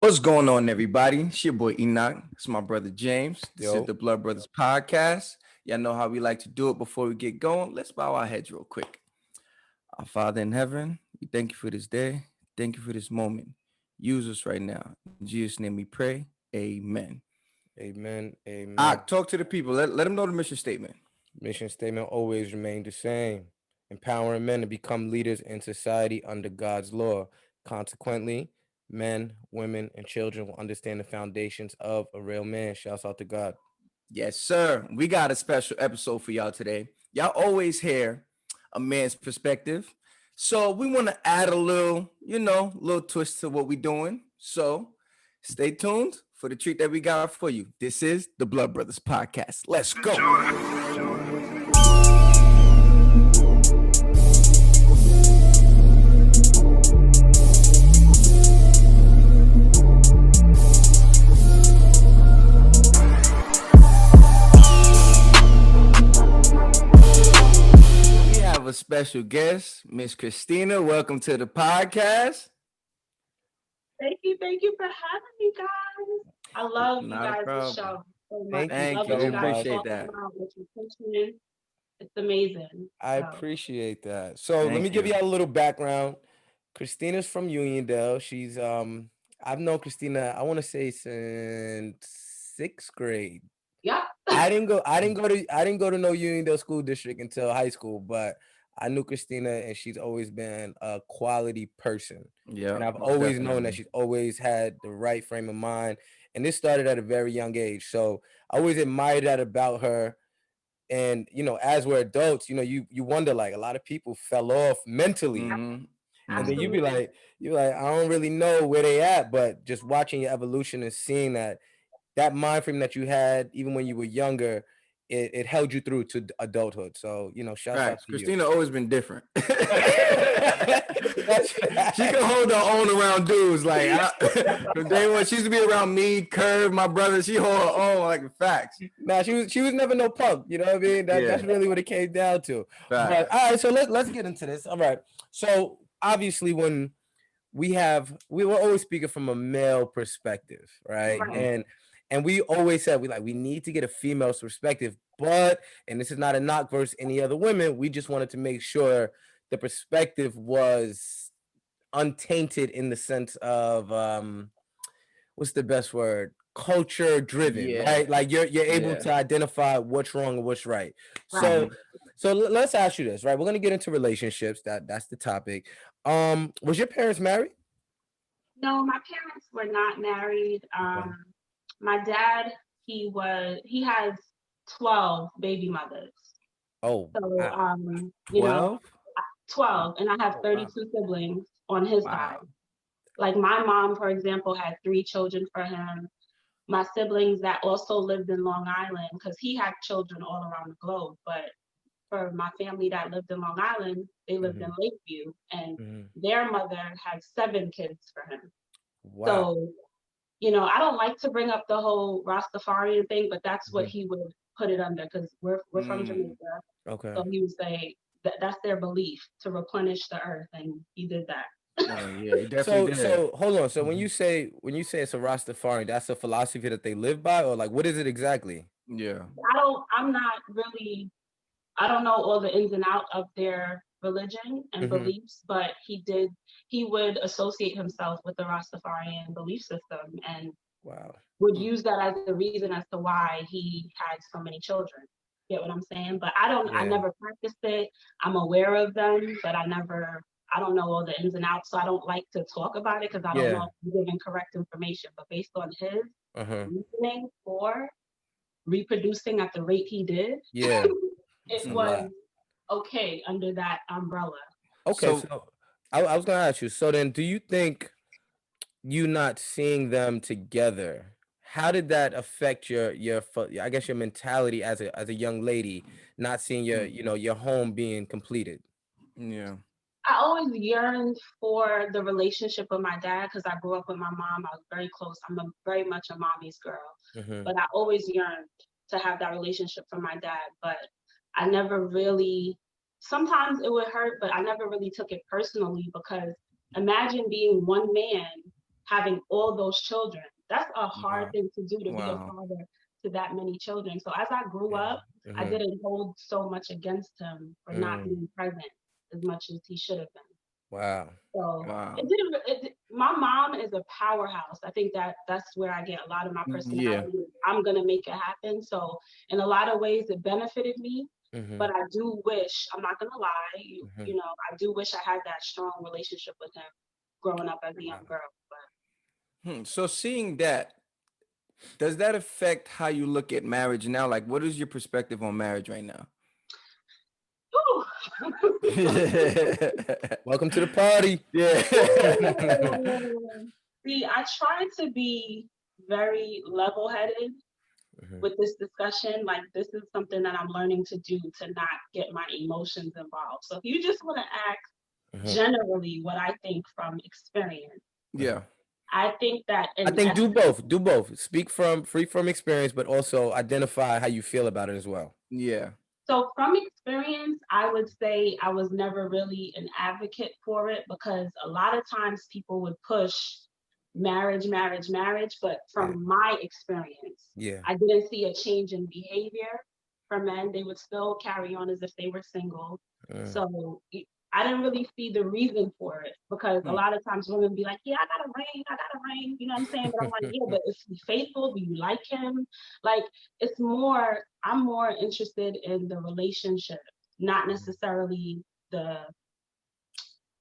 What's going on, everybody? It's your boy Enoch. It's my brother James. This is Yo, the Blood Brothers podcast. Y'all know how we like to do it before we get going. Let's bow our heads real quick. Our Father in heaven, we thank you for this day. Thank you for this moment. Use us right now. In Jesus' name we pray. Amen. amen, amen. Talk to the people. Let them know the mission statement. Mission statement always remain the same. Empowering men to become leaders in society under God's law. Consequently, men, women, and children will understand the foundations of a real man. Shouts out to God. Yes, sir. We got a special episode for y'all today. Y'all always hear a man's perspective. So we want to add a little, little twist to what we're doing. So stay tuned for the treat that we got for you. This is the Blood Brothers Podcast. Let's go. A special guest, Miss Christina. Welcome to the podcast. Thank you for having me, guys. I love you Not a guys' problem. show so much. Thank I you Thank love you. what We you so guys much. appreciate talk that. about, what you're pushing. It's amazing. I So appreciate that. So let me Thank give you. you a little background. Christina's from Uniondale. I've known Christina, I want to say since sixth grade. yeah. I didn't go to no Uniondale school district until high school, but I knew Christina and she's always been a quality person. Yeah, And I've most always known that definitely. she's always had the right frame of mind. And this started at a very young age. So I always admired that about her. And as we're adults, you wonder, like, a lot of people fell off mentally. Mm-hmm. And then Mm-hmm. Absolutely. you're like, I don't really know where they at, but just watching your evolution and seeing that mind frame that you had even when you were younger, it held you through to adulthood. So, shouts out Facts. to you. Christina always been different. She That's can facts. hold her own around dudes. From day one, she used to be around me, Curve, my brother. She hold her own like facts. Nah, she was never no punk. You know what I mean? That's Yeah, really what it came down to. But facts. all right, so let's get into this. All right. So obviously when we were always speaking from a male perspective, right? Mm-hmm. Right. And we always said we need to get a female's perspective, but and this is not a knock versus any other women. We just wanted to make sure the perspective was untainted in the sense of what's the best word? Culture driven, Yeah, right? Like you're able yeah. to identify what's wrong and what's right. Right. So Mm-hmm. let's ask you this, right? We're gonna get into relationships. That's the topic. Was your parents married? No, my parents were not married. Okay. My dad, he has 12 baby mothers. Oh So wow. 12? 12, and I have Oh wow. 32 siblings on his Wow. side. Like my mom, for example, had 3 children for him. My siblings that also lived in Long Island, because he had children all around the globe, but for my family that lived in Long Island, they lived in Hmm. Lakeview, and Hmm. their mother had 7 kids for him. Wow. So, I don't like to bring up the whole Rastafarian thing, but that's what Hmm. he would put it under because we're from Mm. Jamaica. Okay. So he would say that's their belief to replenish the earth, and he did that. Yeah, he definitely So did. hold on. So when Hmm. you say it's a Rastafarian, that's a philosophy that they live by, or like what is it exactly? Yeah. I'm not really I don't know all the ins and outs of their religion and Hmm. beliefs, but he would associate himself with the Rastafarian belief system and Wow. would use that as the reason as to why he had so many children. Get what I'm saying? But I Yeah. never practiced it. I'm aware of them, but I don't know all the ins and outs. So I don't like to talk about it because I don't know Yeah. if I'm giving correct information. But based on his Uh-huh. reasoning for reproducing at the rate he did, Yeah. It's it a was lot. okay under that umbrella. Okay, So so I was gonna ask you. So then, do you think you not seeing them together? How did that affect I guess your mentality as a young lady, not seeing your home being completed? yeah. I always yearned for the relationship with my dad because I grew up with my mom. I was very close. Very much a mommy's girl, Mm-hmm. but I always yearned to have that relationship from my dad. But I never really. Sometimes it would hurt, but I never really took it personally because imagine being one man having all those children. That's a hard Wow. thing to do, to be a Wow. father to that many children. So as I grew up, I Mhm. didn't hold so much against him for not Mm. being present as much as he should have been. Wow. So Wow. it didn't. My mom is a powerhouse. I think that's where I get a lot of my Yeah. personality. I'm gonna make it happen. So in a lot of ways, it benefited me. Mhm. But I do wish. I'm not gonna lie. Mhm. I do wish I had that strong relationship with him growing up as a young Wow. girl. So seeing that, does that affect how you look at marriage now? Like, what is your perspective on marriage right now? Welcome to the party. Yeah. See, I try to be very level-headed Mhm. with this discussion. Like, this is something that I'm learning to do, to not get my emotions involved. So if you just want to ask Mhm. generally what I think from experience, Yeah. I think that I in think do essence, both. Do both. Speak from free from experience, but also identify how you feel about it as well. Yeah. so from experience, I would say I was never really an advocate for it, because a lot of times people would push marriage, marriage, marriage. But Yeah. from my experience, Yeah. I didn't see a change in behavior for men. They would still carry on as if they were single. Mm. So I didn't really see the reason for it, because a Hmm. lot of times women be like, yeah, I got a ring, I got a ring. You know what I'm saying? But I'm like, yeah, but is he faithful? Do you like him? Like, I'm more interested in the relationship, not necessarily the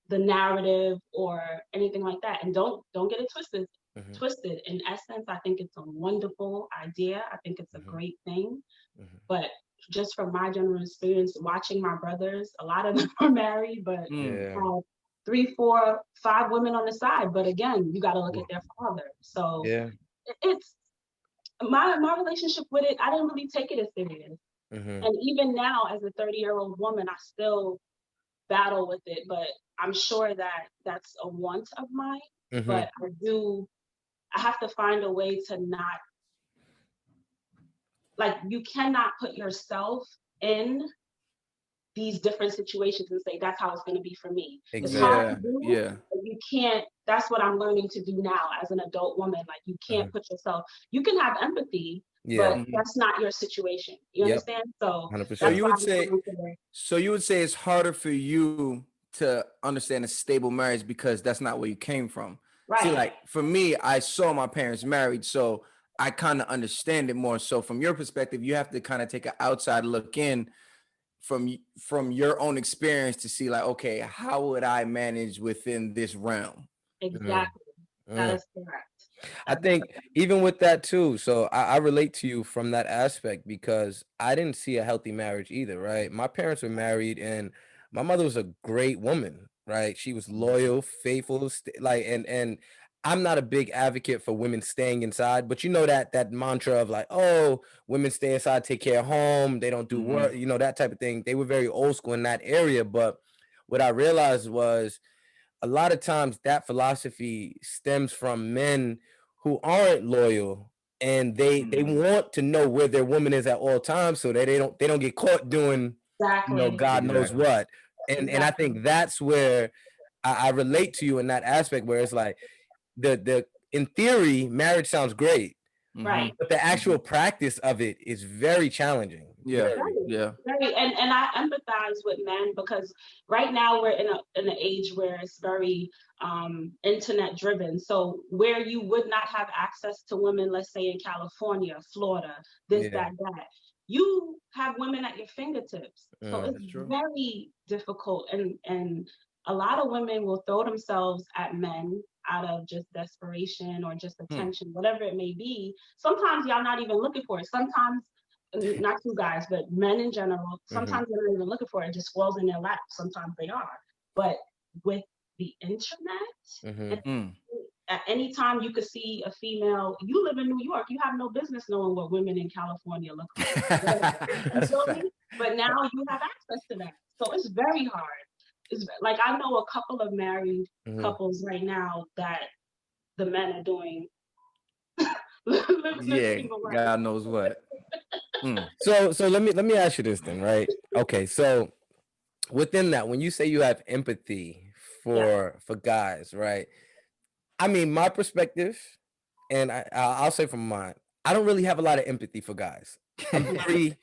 the narrative or anything like that. And don't get it twisted. Mhm. Twisted. In essence, I think it's a wonderful idea. I think it's a Mhm. great thing. Mhm. But just from my general experience watching my brothers, a lot of them are married, but Mm. Yeah. have 3, 4, 5 women on the side. But again, you got to look at their father. So Yeah. it's my relationship with it. I didn't really take it as serious. Mhm. And even now, as a 30-year-old woman, I still battle with it. But I'm sure that that's a want of mine. Mhm. But I have to find a way to not, like, you cannot put yourself in these different situations and say that's how it's going to be for me. It's hard Exactly. to Yeah. do, Yeah. but you can't. That's what I'm learning to do now as an adult woman. Like, you can't Mhm. put yourself. You can have empathy, Yeah. but Mhm. that's not your situation. You Yep. understand? So So 100%. that's you why would I'm say, coming to the it's harder for you to understand a stable marriage because that's not where you came from. See, right. like for me, I saw my parents married, so I kind of understand it more. So from your perspective, you have to kind of take an outside look in from your own experience to see like, okay, how would I manage within this realm? Mm. Exactly. That Mm. is correct. I That is think even with that too, so I relate to you from that aspect because I didn't see a healthy marriage either, right? My parents were married and my mother was a great woman, right? She was loyal, faithful, like and I'm not a big advocate for women staying inside, but you know that mantra of like, oh, women stay inside, take care of home, they don't do Hmm. work, that type of thing. They were very old school in that area, but what I realized was a lot of times that philosophy stems from men who aren't loyal and they Hmm. want to know where their woman is at all times so that they don't get caught doing exactly. God knows Exactly. what. And I Exactly. think that's where I relate to you in that aspect where it's like the in theory marriage sounds great, Hmm. Right. but the Hmm. actual practice of it is very challenging. Yeah. Very. Very, Yeah. very, and I empathize with men, because right now we're in an age where it's very internet driven. So where you would not have access to women, let's say in California, Florida, this, Yeah. that, you have women at your fingertips. So Mm. it's That's true. very difficult, and a lot of women will throw themselves at men out of just desperation or just Hmm. attention, whatever it may be. Sometimes y'all not even looking for it. Sometimes, not you guys, but men in general, Mhm. sometimes they're not even looking for it. It just falls in their lap. Sometimes they are. But with the internet, and Mhm. Mm. at any time you could see a female, you live in New York, you have no business knowing what women in California look like. You That's a feel fact. me? But now you have access to that. So it's very hard. It's like, I know a couple of married Mhm. couples right now that the men are doing living a Yeah, single life. God knows what. Mm. So let me ask you this then, right? Okay, so within that, when you say you have empathy Yeah. for guys, right? I mean, my perspective, and I'll say from mine, I don't really have a lot of empathy for guys. I'm very,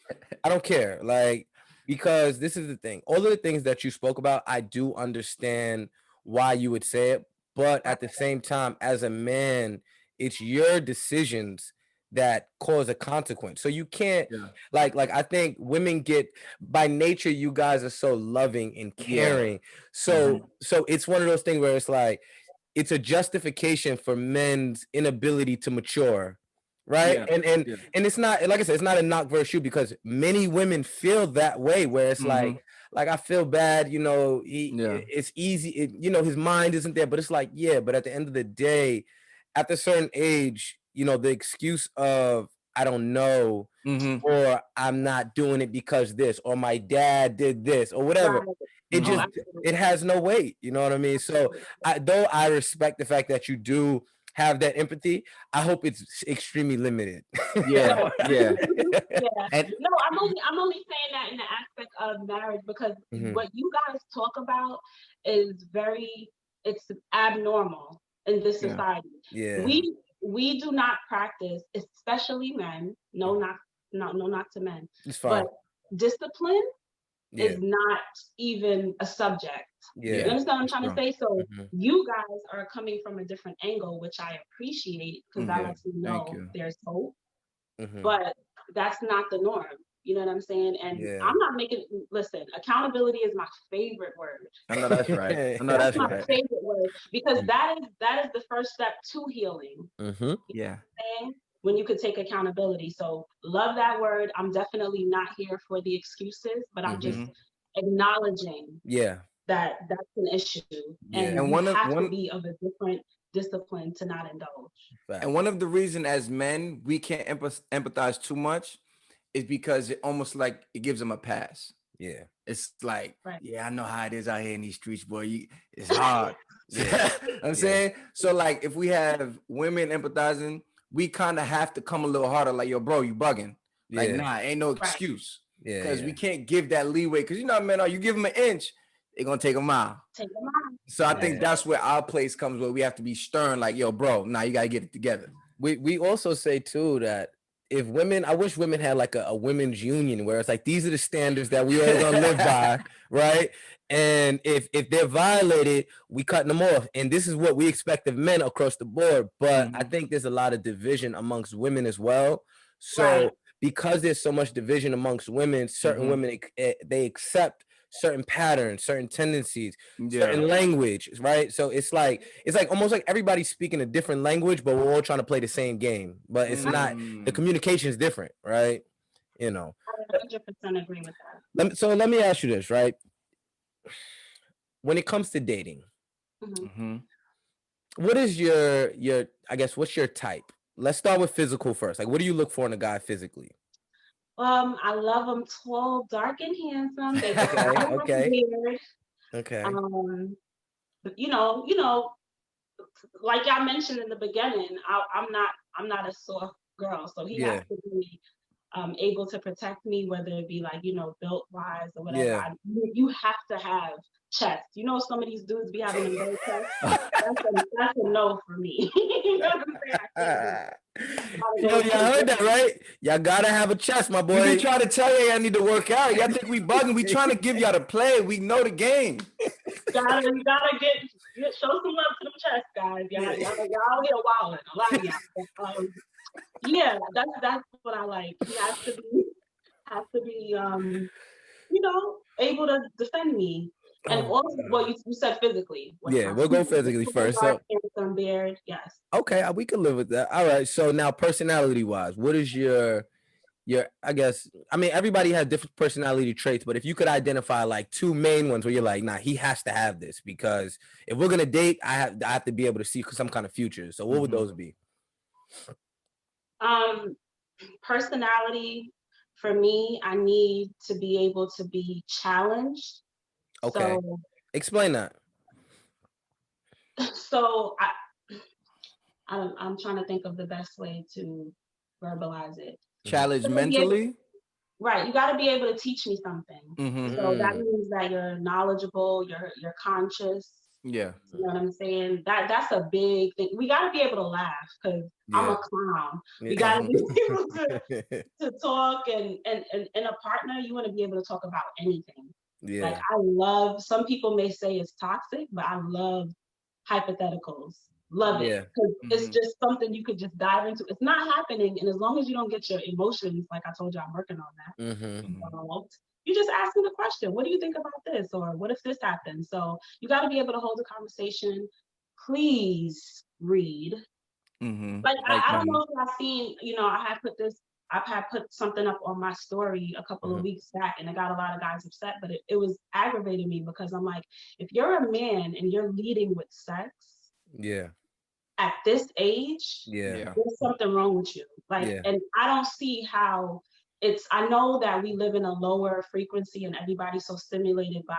I don't care, like, because this is the thing. All of the things that you spoke about, I do understand why you would say it, but at the same time, as a man, it's your decisions that cause a consequence. So you can't, Yeah. like I think women get, by nature, you guys are so loving and Yeah. caring. So Mhm. so it's one of those things where it's like it's a justification for men's inability to mature, right? Yeah. Yeah. And it's not, like I said, it's not a knock versus you, because many women feel that way, where it's Mhm. like I feel bad, you know, Yeah. it's easy, you know, his mind isn't there, but it's like, yeah, but at the end of the day, at a certain age, you know, the excuse of I don't know, Mhm. or I'm not doing it because this, or my dad did this, or whatever. Right. It Oh, Mhm. just, absolutely. it has no weight. You know what I mean? So Absolutely. I respect the fact that you do have that empathy. I hope it's extremely limited. Yeah. Right. Yeah. Yeah. And No, I'm only saying that in the aspect of marriage because Mhm. what you guys talk about is very it's abnormal in this yeah. society. Yeah. Mhm. We do not practice, especially men. No, not to men, It's but fine. discipline Yeah. is not even a subject. You Yeah. Yeah. understand what I'm That's trying to true. say? So Mhm. you guys are coming from a different angle, which I appreciate because that Yeah. lets me Thank know you. there's hope. Mhm. But that's not the norm. You know what I'm saying? And Yeah. I'm not making listen, accountability is my favorite word. I know that's right. I know That's that's my right. favorite word because Mm. that is the first step to healing. Mhm. You Yeah. know what I'm saying? When you could take accountability. So love that word. I'm definitely not here for the excuses, but I'm just Mhm. Mhm. acknowledging Yeah. that that's an issue Yeah. and And you one of have to one be of a different discipline to not indulge. and Facts. one of the reason as men we can't empathize too much is because it almost like it gives them a pass. Yeah. It's like, Right. yeah, I know how it is out here in these streets, boy. It's hard. Yeah. I'm Yeah. saying, so like, if we have women empathizing, we kind of have to come a little harder. Like, yo, bro, you bugging? Like, Yeah. nah, ain't no Right. excuse, Yeah. because Yeah. we can't give that leeway. Because you know, man, you give them an inch, they're gonna take a mile. Take them out. So I think Yeah. that's where our place comes, where we have to be stern. Like, yo, bro, nah, you gotta get it together. We also say too that if women, I wish women had like a women's union where it's like these are the standards that we all gonna live by, right? And if they're violated, we cut them off. And this is what we expect of men across the board. But I Mhm. think there's a lot of division amongst women as well. Right. So because there's so much division amongst women, certain Mhm. women they accept certain patterns, certain tendencies, Yeah. certain language, right? So it's like almost like everybody's speaking a different language, but we're all trying to play the same game. But it's not, the Mm. communication is different, right? You know. I 100% agree with that. So let me ask you this, right? When it comes to dating, Mhm. Mhm. what is your I guess what's your type? Let's start with physical first. Like, what do you look for in a guy physically? I love them tall, dark, and handsome. They can Okay, grow my okay, beard. okay. Um, like y'all mentioned in the beginning, I'm not a soft girl, so he has Yeah, to be able to protect me, whether it be like built wise or whatever. yeah. You have to have chest. Some of these dudes be having them bare chest. That's a no for me. You know what I'm saying? I can't do it. Gotta Yo, go y'all to the heard that, gym. right? Y'all gotta have a chest, my We been boy. trying to tell you I need to work out. Y'all think we bugging? We trying to give y'all the play. We know the game. You gotta show some love to them chest guys. Y'all here wilding. A lot of y'all. Yeah, that's what I like. He has to be able to defend me. And Oh, also, well, you said physically. What yeah, my we'll go physically first. dark, So, handsome beard. Yes. okay, we can live with that. All right. So now, personality wise, what is your? I guess, I mean, everybody has different personality traits, but if you could identify like two main ones where you're like, nah, he has to have this, because if we're gonna date, I have to be able to see some kind of future. So what would Mhm. those be? Um, Personality for me, I need to be able to be challenged. Okay, So, explain that. so I'm trying to think of the best way to verbalize it. Mhm. Challenge To be able, mentally. right, you got to be able to teach me something. Mm-hmm. So that Mm, means that you're knowledgeable, you're conscious, Yeah. You know what I'm saying? That's a big thing. We got to be able to laugh because I'm a clown. We got to be able to talk, and a partner, you want to be able to talk about anything. Like, Yeah. I love, some people may say it's toxic, but I love hypotheticals. Love it. Yeah. Because it's Mhm. just something you could just dive into. It's not happening. And as long as you don't get your emotions, like I told you, I'm working on that, Mm-hmm. Mhm. involved, you just ask me the question, what do you think about this? Or what if this happens? So you got to be able to hold a conversation. Please read. Mhm. Like, Like I don't know if y'all seen, I've had put something up on my story a couple of Mm-hmm. weeks back, and it got a lot of guys upset, but it was aggravating me because I'm like, if you're a man and you're leading with sex Yeah. at this age, Yeah. yeah. there's something wrong with you. Like, Yeah. and I don't see how I know that we live in a lower frequency and everybody's so stimulated by,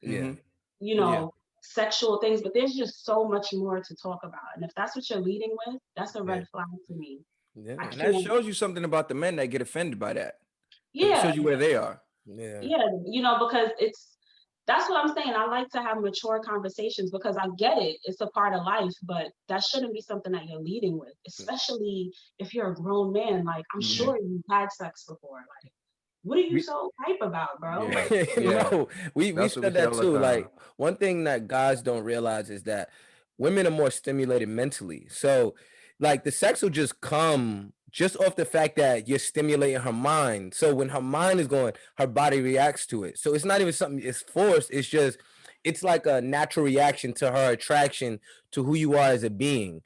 Yeah. Mhm. you Yeah. know, sexual things, but there's just so much more to talk about. And if that's what you're leading with, that's a Yeah. red flag to me. Yeah. I And that can't. shows you something about the men that get offended by that. It Yeah, shows you where they are. Yeah. yeah, because that's what I'm saying. I like to have mature conversations because I get it. It's a part of life, but that shouldn't be something that you're leading with, especially if you're a grown man. Like, I'm Mhm. sure you've had sex before. Like, what are you We, so hype about, bro? Yeah. Like, Yeah. no, we That's what we said say that all the too. time. Like one thing that guys don't realize is that women are more stimulated mentally. So like the sex will just come just off the fact that you're stimulating her mind. So when her mind is going, her body reacts to it. So it's not even something it's forced. It's just it's like a natural reaction to her attraction to who you are as a being.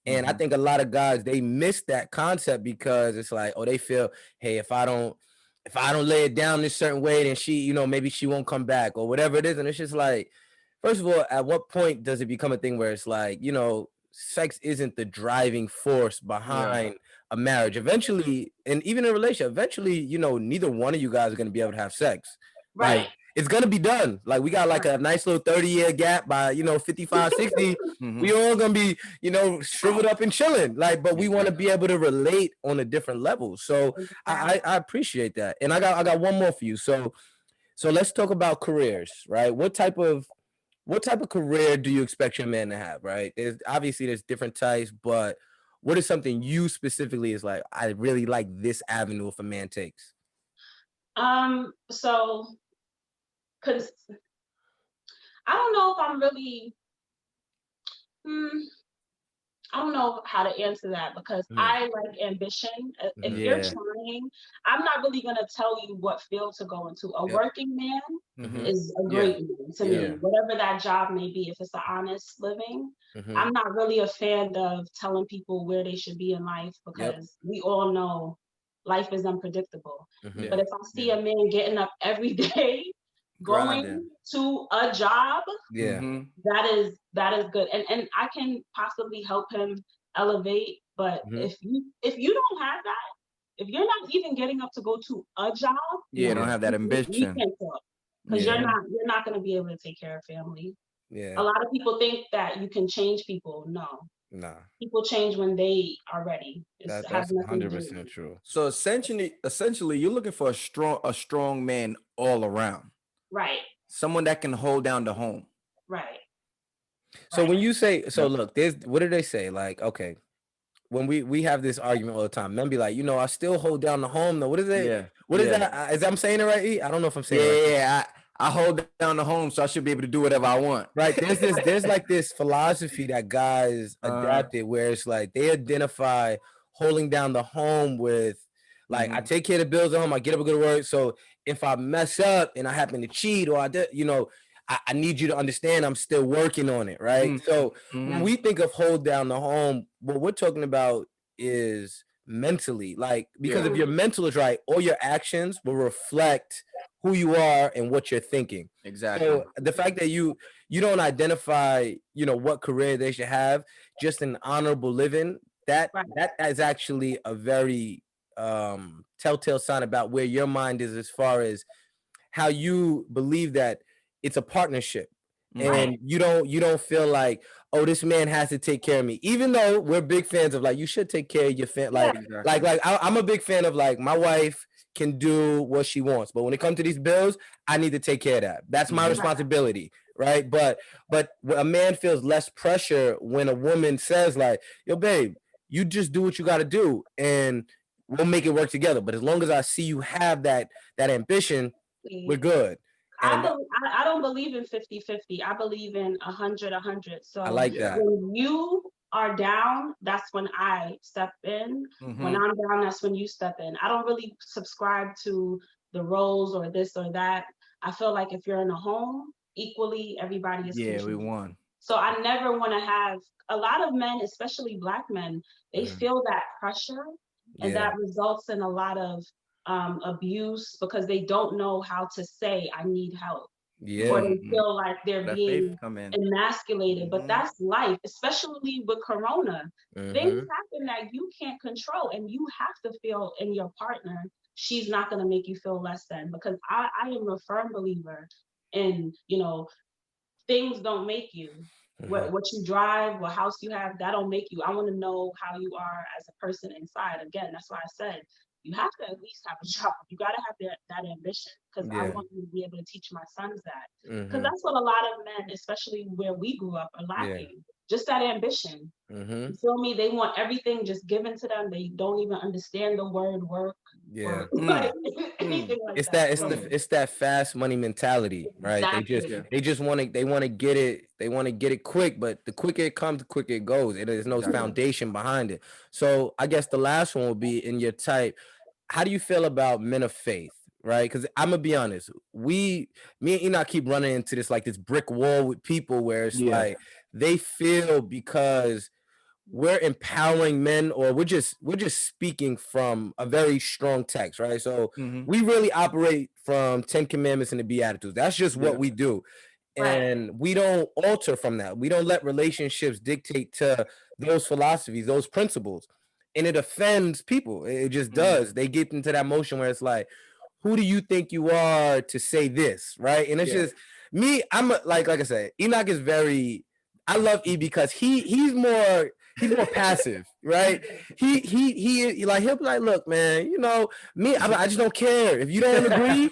And I Mhm. think a lot of guys they miss that concept because it's like, oh, they feel, hey, if I don't lay it down this certain way, then she, maybe she won't come back or whatever it is. And it's just like, first of all, at what point does it become a thing where it's like, sex isn't the driving force Yeah. behind a marriage? Eventually, and even in a relationship, eventually, neither one of you guys are going to be able to have sex. Like, right, it's going to be done. Like, we got like a right, nice little 30-year gap by, 55, 60. We Mhm. all gonna be, shriveled up and chilling. Like, but we want to Exactly. be able to relate on a different level. So I, exactly. I appreciate that. And I got one more for you. So let's talk about careers, right? What type of career do you expect your man to have, right? There's different types, but what is something you specifically is like, I really like this avenue if a man takes? So, cause I don't know if I'm really, hmm, I don't know how to answer that because Mhm, I like ambition. If mhm, you're Yeah. trying, I'm not really gonna tell you what field to go into. A yep, working man mhm, Mhm. is a Yeah. great man to Yeah. me, yeah, whatever that job may be. If it's an honest living, mhm, I'm not really a fan of telling people where they should be in life yep, because we all know life is unpredictable. mhm, But Yeah. if I see Yeah. a man getting up every day, Grinding. going to a job, yeah, Mhm. that is good. And I can possibly help him elevate. But mhm, if you don't have that, if you're not even getting up to go to a job, Yeah. Don't yeah, no, have that we ambition. can't talk because yeah, Mhm. you're not going to be able to take care of family. A yeah, lot of people think that you can change people. No, nah, people change when they are ready. It has that's nothing to do with 100% me. true. So essentially, you're looking for a strong man all around. Right, Someone that can hold down the home. right, So right, when you say, so Yep. look, there's what do they say? Like, okay, when we have this argument all the time, men be like, I still hold down the home though. What is it? Yeah. What is Yeah. that? Is I'm saying it right? E? I don't know if I'm saying Yeah. it right. Yeah. Yeah. I hold down the home, so I should be able to do whatever I want. Right. There's like this philosophy that guys Uh. adapted where it's like they identify holding down the home with like I Mhm. take care of the bills at home, I get up and go to work. So if I mess up and I happen to cheat or I did, I need you to understand I'm still working on it, right? Mhm. So when Mhm. we think of hold down the home, what we're talking about is mentally, like because Yeah. if your mm, mental is right, all your actions will reflect who you are and what you're thinking. Exactly. So the fact that you don't identify, what career they should have, just an honorable living, that right, that is actually a very telltale sign about where your mind is as far as how you believe that it's a partnership Mhm. right, and you don't feel like, oh, this man has to take care of me, even though we're big fans of like you should take care of your fan, yeah, like Exactly. I'm a big fan of like my wife can do what she wants, but when it comes to these bills, I need to take care of that. That's my Mhm. right, responsibility, right? But a man feels less pressure when a woman says like, "Yo, babe, you just do what you got to do, and we'll make it work together. But as long as I see you have that ambition, we're good." And I don't believe in 50-50. I believe in 100-100. I So like that. when you are down, that's when I step in. When I'm down, that's when you step in. I don't really subscribe to the roles or this or that. I feel like if you're in a home, equally everybody is Yeah, we contributing. won. So I never want to have a lot of men, especially Black men, they feel that pressure, and Yeah. that results in a lot of abuse because they don't know how to say, I need help. Or Yeah. they feel like they're Let faith being come in. emasculated. But that's life, especially with Corona. Things happen that you can't control, and you have to feel in your partner, she's not going to make you feel less than. Because I am a firm believer in, things don't make you. What you drive, what house you have, that don't make you. I want to know how you are as a person inside. Again, that's why I said you have to at least have a job. You got to have that ambition, because I Yeah. want you to be able to teach my sons that. Because that's what a lot of men, especially where we grew up, are lacking. Just that ambition. You feel me? They want everything just given to them. They don't even understand the word work Yeah. or like anything like It's that. it's that fast money mentality, right? Exactly. They just want to get it. They want to get it quick, but the quicker it comes, the quicker it goes. There's no foundation behind it. So I guess the last one will be in your type. How do you feel about men of faith? Right? Because I'm gonna be honest, me and Enoch keep running into this brick wall with people where it's Yeah. like they feel because we're empowering men, or we're just speaking from a very strong text, right? So we really operate from 10 commandments and the beatitudes. That's just what we do. Right. And we don't alter from that. We don't let relationships dictate to those philosophies, those principles. And it offends people. It just does. They get into that motion where it's like, who do you think you are to say this, right? And it's just me. Like I said, Enoch is very. I love E because he's more passive, right? He like he'll be like, look, man, me, I just don't care. If you don't agree,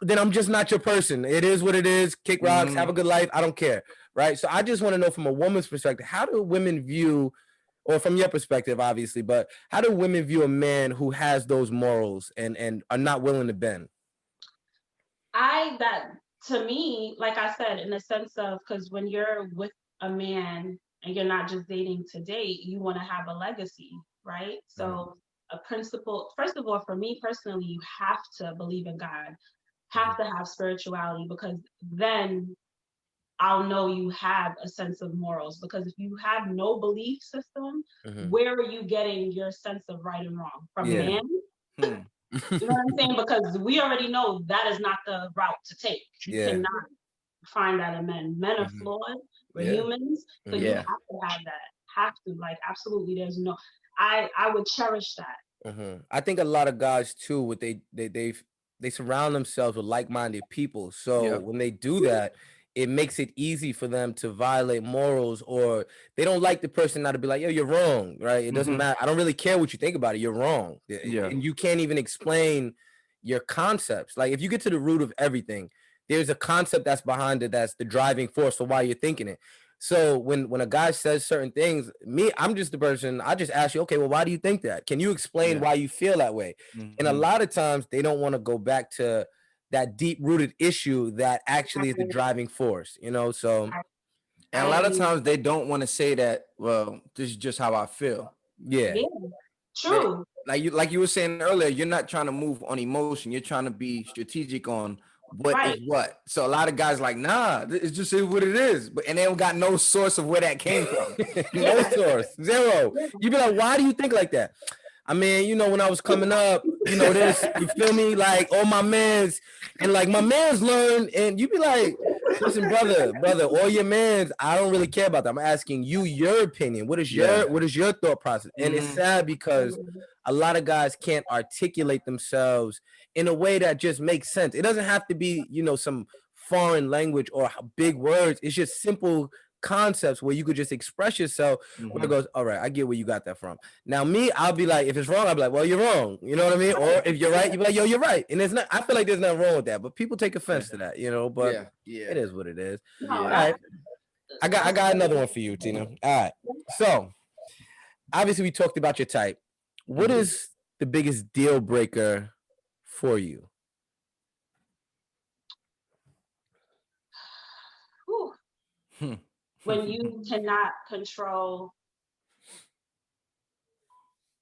then I'm just not your person. It is what it is. Kick rocks, have a good life. I don't care, right? So I just want to know from a woman's perspective, how do women view, or from your perspective, obviously, but how do women view a man who has those morals and are not willing to bend? That to me, like I said, in the sense of, because when you're with a man and you're not just dating to date, you want to have a legacy, right? So a principle, first of all, for me personally, you have to believe in God, have to have spirituality, because then I'll know you have a sense of morals. Because if you have no belief system, where are you getting your sense of right and wrong? From man? You know what I'm saying? Because we already know that is not the route to take. You cannot find that in men. Men are flawed. We're humans. So you have to have that. Have to. Like, absolutely. There's no, I would cherish that. I think a lot of guys too, what they surround themselves with like-minded people. So when they do that, it makes it easy for them to violate morals, or they don't like the person now to be like, yo, you're wrong, right? It doesn't matter. I don't really care what you think about it. You're wrong. And you can't even explain your concepts. Like if you get to the root of everything, there's a concept that's behind it, that's the driving force for why you're thinking it. So when a guy says certain things, I'm just the person, I just ask you, okay, well, why do you think that? Can you explain why you feel that way? And a lot of times they don't want to go back to that deep rooted issue that actually is the driving force, so. And a lot of times they don't want to say that, well, this is just how I feel. Yeah. True. Like you were saying earlier, you're not trying to move on emotion. You're trying to be strategic on what is what. So a lot of guys like, nah, it's just what it is. And they don't got no source of where that came from. No source. Zero. You be like, why do you think like that? I mean, when I was coming up, this, you feel me? Like all my mans, and like my mans learn, and you be like, listen, brother, all your mans, I don't really care about that. I'm asking you your opinion. What is your thought process? And it's sad because a lot of guys can't articulate themselves in a way that just makes sense. It doesn't have to be, some foreign language or big words. It's just simple concepts where you could just express yourself where it Mhm. goes, all right, I get where you got that from. Now me, I'll be like, if it's wrong, I'll be like, well, you're wrong. You know what I mean? Or if you're right, you'll be like, yo, you're right. And it's not, I feel like there's nothing wrong with that, but people take offense to that, you know, but Yeah, yeah, it is what it is. No, All yeah. right. I that's got good. another one for you, Tina. All right. So obviously we talked about your type. What Mhm. is the biggest deal breaker for you? Whew. Hmm. When you cannot control,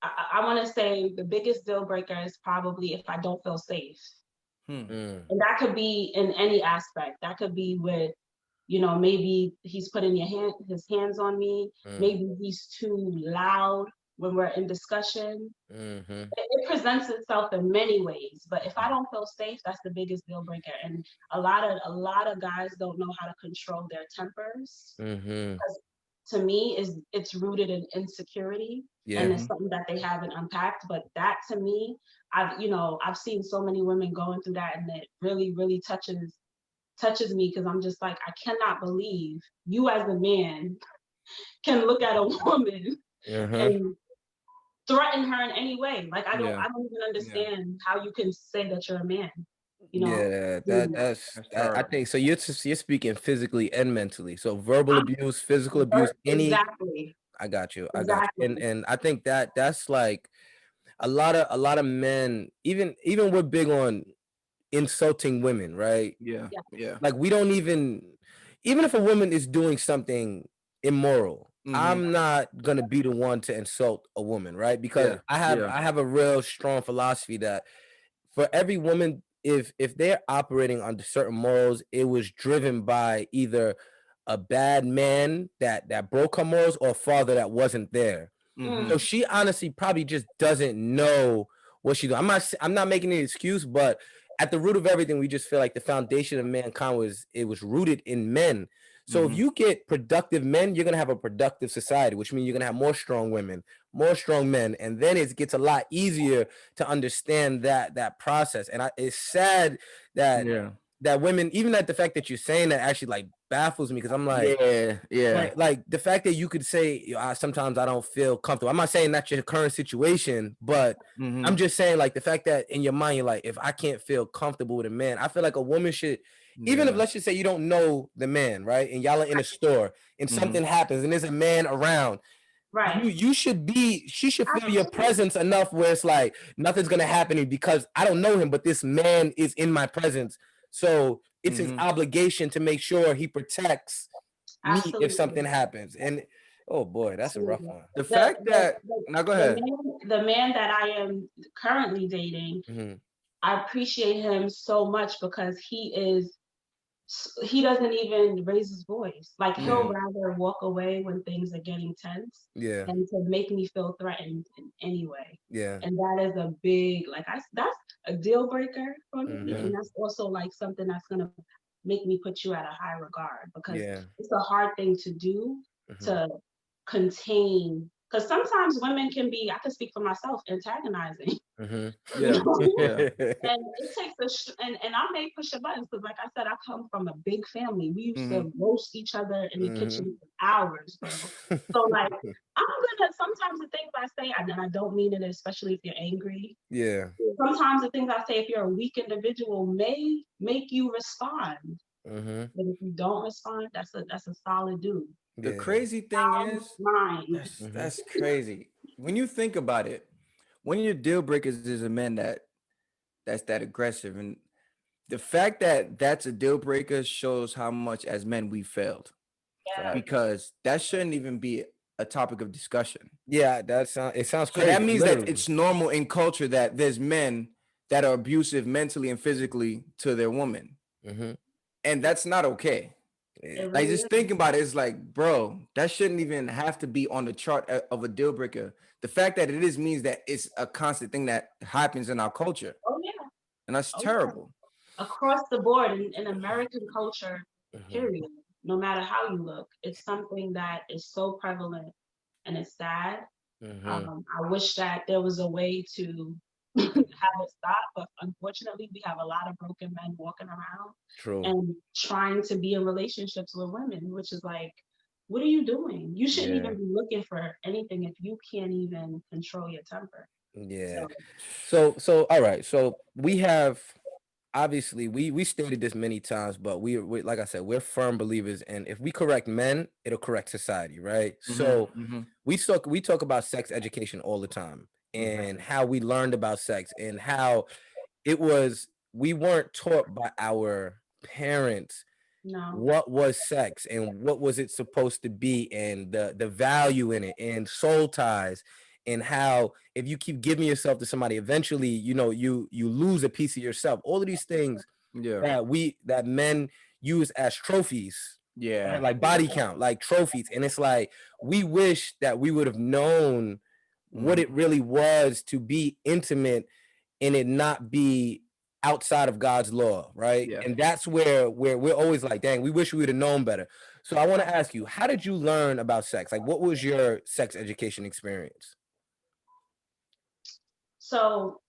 I want to say the biggest deal breaker is probably if I don't feel safe. Hmm. Mm, And that could be in any aspect. That could be with, maybe he's putting his hands on me. mm, Maybe he's too loud when we're in discussion. mm-hmm, It presents itself in many ways, but if I don't feel safe, that's the biggest deal breaker. And a lot of guys don't know how to control their tempers. mm-hmm. To me, it's rooted in insecurity, and Yeah. it's something that they haven't unpacked. But that, to me, I've seen so many women going through that, and it really really touches me, because I'm just like, I cannot believe you as a man can look at a woman Uh-huh. and threaten her in any way. Like, Yeah, I don't even yeah. understand how you can say that you're a man, you know? Yeah, Mm. that's That's I terrible. think so. You're speaking physically and mentally. So verbal abuse, physical abuse, any. Exactly. I got you. I got you. Exactly. And I think that's like a lot of men. Even we're big on insulting women, right? Yeah, Yeah. yeah. Like we don't even if a woman is doing something immoral, Mhm. I'm not gonna be the one to insult a woman, right? Because Yeah, I have yeah. I have a real strong philosophy that for every woman, if they're operating under certain morals, it was driven by either a bad man that broke her morals or a father that wasn't there. Mm. So Mhm. she honestly probably just doesn't know what she's doing. I'm not making an excuse, but at the root of everything, we just feel like the foundation of mankind was rooted in men. So if Mhm. you get productive men, you're gonna have a productive society, which means you're gonna have more strong women, more strong men, and then it gets a lot easier to understand that process. And it's sad that Yeah. women, even at the fact that you're saying that, actually like baffles me because I'm like, Yeah, yeah. like the fact that you could say, sometimes I don't feel comfortable. I'm not saying that's your current situation, but I'm Mhm. just saying like the fact that in your mind you're like, if I can't feel comfortable with a man, I feel like a woman should, even if Yeah. let's just say you don't know the man, right? And y'all are in a store and Mhm. something happens and there's a man around, Right. she should feel your Absolutely. presence enough where it's like nothing's gonna happen to me because I don't know him, but this man is in my presence. So it's his Mhm. obligation to make sure he protects me if Absolutely. something happens. And oh boy, that's a rough Absolutely. one. The The fact the that the, now go the ahead. man that I am currently dating, Hmm. I appreciate him so much because he doesn't even raise his voice. Like, he'll Yeah, Mhm. rather walk away when things are getting tense yeah, than to make me feel threatened in any way. yeah. And that is a big, like, that's a deal breaker for me. Hmm. And that's also like something that's gonna make me put you at a high regard, because Yeah. it's a hard thing to do, Hmm. to contain. Because sometimes women can be, I can speak for myself, antagonizing. Hmm. You Yeah, know? yeah. And it takes and I may push your buttons, because like I said, I come from a big family. We used to Mhm. roast each other in the Hmm. kitchen for hours, bro. So like, I'm gonna, sometimes the things I say, and I don't mean it, especially if you're angry. Yeah. Sometimes the things I say, if you're a weak individual, may make you respond. Hmm. But if you don't respond, that's a solid dude. The Yeah. crazy thing is, Mind. Hmm. that's crazy. When you think about it, one of your deal breakers is a man that's that aggressive, and the fact that that's a deal breaker shows how much as men we failed, Yeah. Facts. because that shouldn't even be a topic of discussion. Yeah, it sounds So that crazy, means that literally. it's normal in culture that there's men that are abusive mentally and physically to their woman, Hmm. and that's not okay. Yeah. It Like, really just is. thinking about it, it's like, bro, that shouldn't even have to be on the chart of a deal breaker. The fact that it is means that it's a constant thing that happens in our culture, Oh yeah. and that's Oh yeah. terrible. Across the board in American culture, Hmm. period. No matter how you look, it's something that is so prevalent, and it's sad. Hmm. I wish that there was a way to have it stop, but unfortunately, we have a lot of broken men walking around True. and trying to be in relationships with women, which is like, what are you doing? You shouldn't Yeah. even be looking for anything if you can't even control your temper. Yeah. So So all right. So we have obviously we stated this many times, but we like I said, we're firm believers, and if we correct men, it'll correct society, right? Mhm, So mhm, we talk about sex education all the time mhm. and how we learned about sex and how it was we weren't taught by our parents no, what was sex and what was it supposed to be and the value in it and soul ties and how if you keep giving yourself to somebody eventually you lose a piece of yourself, all of these things Yeah, that men use as trophies, right? yeah, Like body count, like trophies. And it's like we wish that we would have known what mhm, it really was to be intimate and it not be outside of God's law, right? yeah. And that's where we're always like, dang, we wish we would have known better. So I want to ask you, how did you learn about sex? Like, what was your sex education experience? so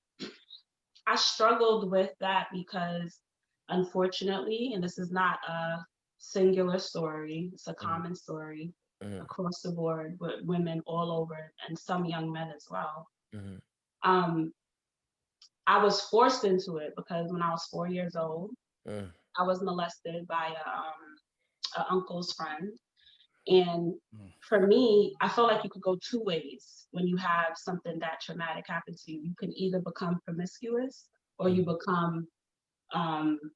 I struggled with that because, unfortunately, and this is not a singular story, it's a Mhm, common story mhm, across the board with women all over and some young men as well. mhm, Um, I was forced into it because when I was 4 years old, mhm, I was molested by a uncle's friend. And Mm. for me, I feel like you could go two ways when you have something that traumatic happen to you. You can either become promiscuous or you mhm, become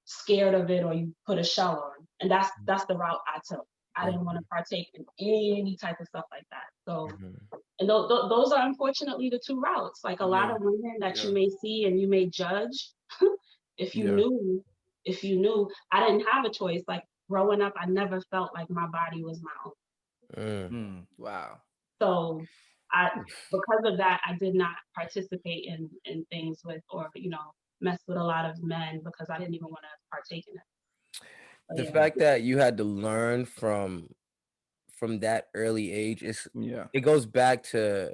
scared of it or you put a shell on. And that's the route I took. I didn't want to mhm, partake in any type of stuff like that. So, mhm, and those are unfortunately the two routes. Like a lot Yeah, of women that you yeah, may see and you may judge, if you yeah. knew, if you knew, I didn't have a choice. Like growing up, I never felt like my body was my own. mhm. Wow. So I, because of that, I did not participate in things with or mess with a lot of men because I didn't even want to partake in it. But The yeah, fact that you had to learn from that early age is Yeah, it goes back to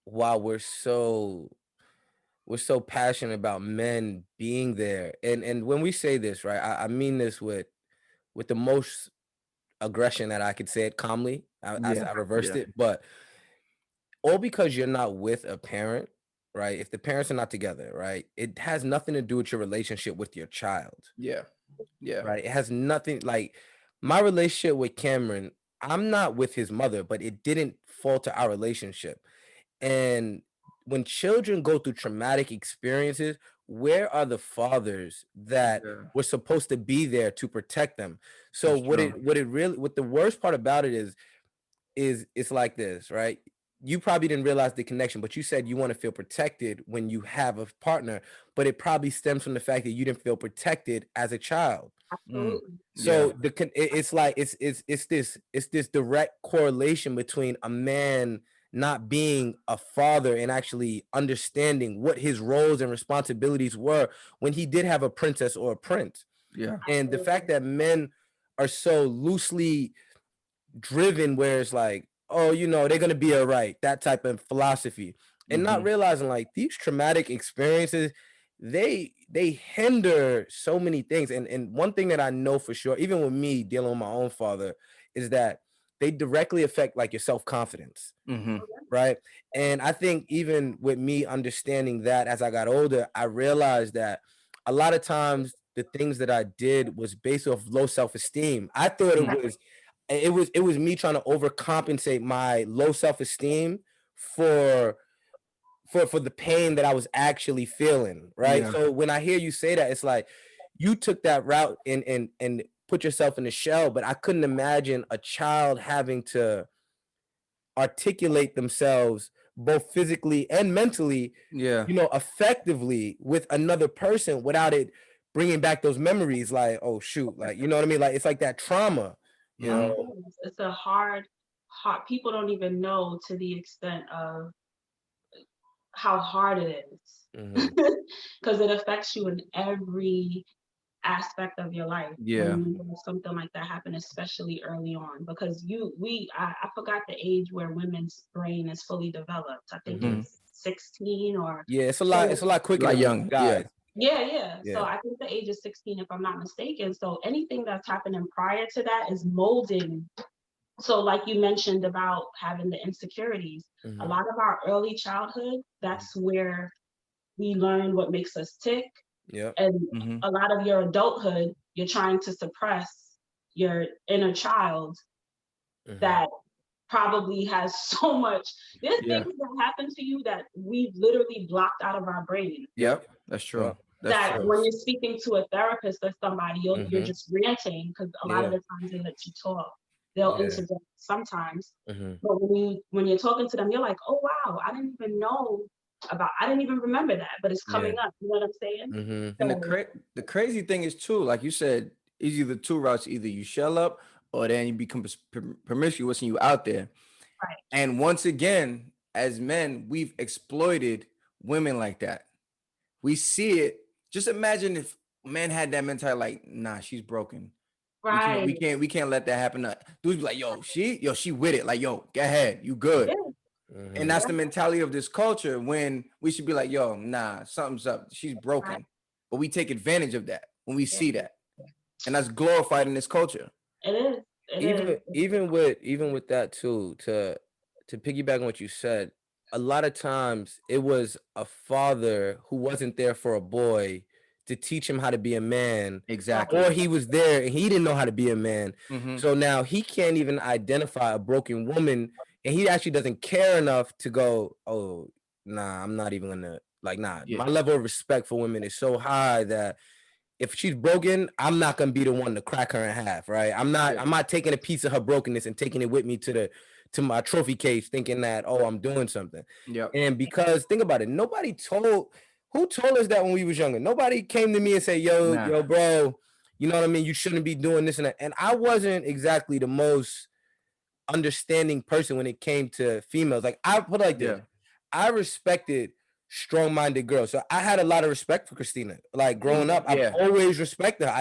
why we're so passionate about men being there. And when we say this, right, I mean this with the most aggression that I could say it calmly. yeah, I reversed yeah, it, but all because you're not with a parent, right? If the parents are not together, right, it has nothing to do with your relationship with your child, yeah, yeah. right? It has nothing like my relationship with Cameron. I'm not with his mother, but it didn't falter our relationship. And when children go through traumatic experiences, where are the fathers that Yeah. were supposed to be there to protect them? So That's true. what the worst part about it is it's like this, right? You probably didn't realize the connection, but you said you want to feel protected when you have a partner, but it probably stems from the fact that you didn't feel protected as a child. Mm. absolutely. Yeah, So it's like it's this direct correlation between a man not being a father and actually understanding what his roles and responsibilities were when he did have a princess or a prince. yeah, And the fact Absolutely. that men are so loosely driven where it's like, oh, they're gonna be all right, that type of philosophy, and not hmm, realizing like these traumatic experiences, they hinder so many things. And one thing that I know for sure, even with me dealing with my own father, is that they directly affect like your self-confidence, hmm, right? And I think even with me understanding that as I got older, I realized that a lot of times the things that I did was based off low self-esteem. I thought mm, it was me trying to overcompensate my low self-esteem for for the pain that I was actually feeling, right? yeah, So when I hear you say that, it's like you took that route and put yourself in the shell, but I couldn't imagine a child having to articulate themselves both physically and mentally, yeah. effectively with another person without it bringing back those memories like, oh shoot, like, you know what I mean? Like it's like that trauma, you Of Hmm. know? course. It's a hard. People don't even know to the extent of how hard it is, Mhm. because it affects you in every aspect of your life Yeah. when you have something like that happen, especially early on. Because I forgot the age where women's brain is fully developed. I think Mhm. Hmm. it's 16 or Yeah, it's so. a lot quicker Like than young. Yeah. guys. Yeah, yeah. So Yeah. I think the age is 16, if I'm not mistaken. So anything that's happening prior to that is molding So like you mentioned about having the insecurities, a lot of our early childhood, that's where we learn what makes us tick. Yeah. And Mm-hmm. a lot of your adulthood, you're trying to suppress your inner child that probably has so much. There's Yeah. things that happen to you that we've literally blocked out of our brain. Yep. That's true. Yeah. That's That true. when you're speaking to a therapist or somebody, you're Mhm. just ranting because a lot of Yeah. the times they let you talk. They'll Yeah. interject sometimes, Mhm. but when you're talking to them, you're like, oh wow, I didn't even know I didn't even remember that, but it's Yeah. coming up. You know what I'm saying? Mhm. And So the crazy thing is too, like you said, it's either two routes: either you shell up, or then you become promiscuous and you out there. right, And once again, as men, we've exploited women like that. We see it. Just imagine if men had that mentality, like, nah, she's broken. We can't, right, we can't, we can't let that happen. Dudes be like, she with it. Like, yo, go ahead, you good. yeah, And Mhm. that's yeah, the mentality of this culture when we should be like, yo, nah, something's up. She's right, broken. But we take advantage of that when we yeah. see that. And that's glorified in this culture. It is, it Even is. even with that too, to piggyback on what you said, a lot of times it was a father who wasn't there for a boy to teach him how to be a man, Right, or Exactly. he was there and he didn't know how to be a man. Mm-hmm. So now he can't even identify a broken woman, and he actually doesn't care enough to go, oh, nah, I'm not even gonna like, nah. Yeah. My level of respect for women is so high that if she's broken, I'm not gonna be the one to crack her in half, right? Yeah. I'm not taking a piece of her brokenness and taking it with me to my trophy case, thinking that, oh, I'm doing something. Yep. And because think about it, nobody told who told us that when we was younger. Nobody came to me and said, Nah. yo, bro, you know what I mean? You shouldn't be doing this and that. And I wasn't exactly the most understanding person when it came to females. Like I put it like this. Yeah. I respected strong-minded girls. So I had a lot of respect for Christina. Like growing up, I've Yeah. always respected her.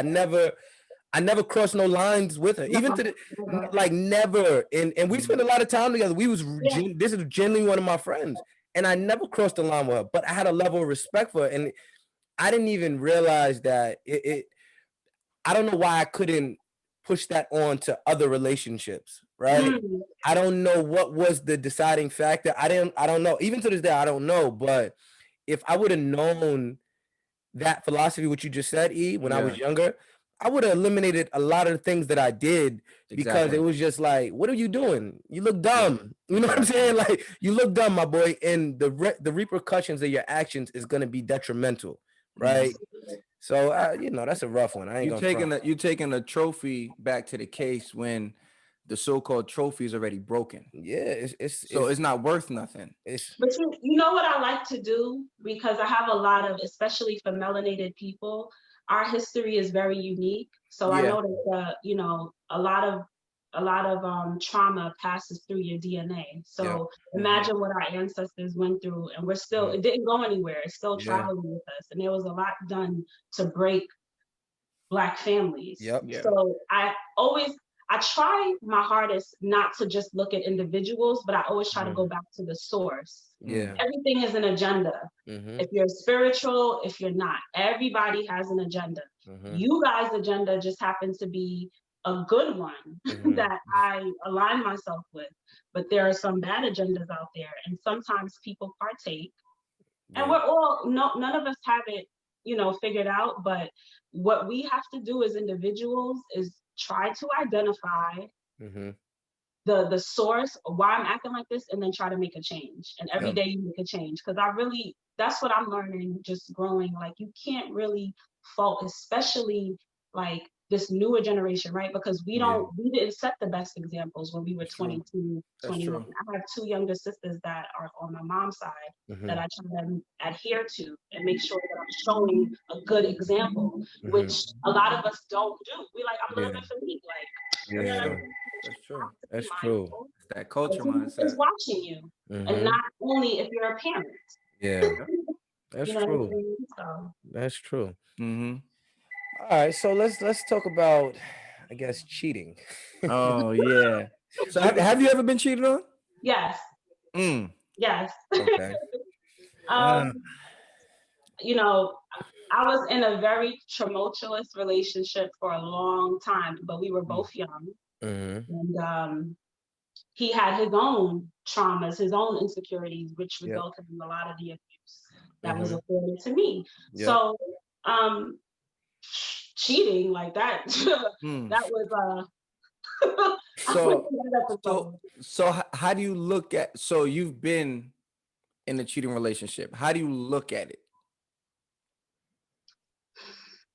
I never crossed no lines with her. Even no, to the never. like never. And we spent a lot of time together. Yeah, This is genuinely one of my friends. And I never crossed the line with her, but I had a level of respect for her. And I didn't even realize that I don't know why I couldn't push that on to other relationships, right? mm, I don't know what was the deciding factor. I don't know. Even to this day, I don't know. But if I would have known that philosophy, what you just said, when I Yeah. was younger, I would have eliminated a lot of the things that I did because it Exactly. was just like, what are you doing? You look Yeah. dumb. You know what I'm Exactly. saying? Like you look dumb, my boy, and the repercussions of your actions is gonna be detrimental, Mhm. right? So that's a rough one. I ain't You gonna front. taking a trophy back to the case when the so-called trophy is already broken. Yeah, So it's not worth nothing. it's but you know what I like to do, because I have a lot of, especially for melanated people, our history is very unique. So I Yeah. know that a lot of trauma passes through your DNA. yeah, So Mhm. imagine what our ancestors went through, and mhm, it didn't go anywhere. It's still yeah, traveling with us, and there was a lot done to break Black families. yep, Yeah. So I try my hardest not to just look at individuals, but I always try to mhm, go back to the source. Mm. yeah, Everything is an agenda. mhm, If you're spiritual, if you're not, everybody has an agenda. mhm, You guys' agenda just happens to be a good one mhm, that I align myself with. But there are some bad agendas out there, and sometimes people partake, and yeah, we're all no none of us have it figured out, but what we have to do as individuals is try to identify mhm, the source of why I'm acting like this, and then try to make a change, and every yep, day you make a change, because I really, that's what I'm learning just growing. Like, you can't really fault, especially like this newer generation, right? Because yeah, we didn't set the best examples when we were That's true. 22, That's 21. true. I have two younger sisters that are on my mom's side that mhm, I try to adhere to and make sure that I'm showing a good example, which mhm, a lot of us don't do. We like, I'm yeah, living for me, like, That's you know what I yeah, true. mean? But That's you true. have to be that's true. mindful, It's that because culture who is mindset. watching you, and Mhm, not only if you're a parent. yeah, Yep. that's You know what I true. mean? So That's true. Mm-hmm. All right, so let's talk about, I guess, cheating. Oh yeah. So have you ever been cheated on? yes, Mm. yes. Okay. um, you know, I was in a very tumultuous relationship for a long time, but we were Mm. both young. Mhm, And he had his own traumas, his own insecurities, which Yep. resulted in a lot of the abuse that was Mhm. afforded to me. Yep. So cheating like that, Mm. that was I went So, through that episode. how do you look at? So you've been in a cheating relationship. How do you look at it?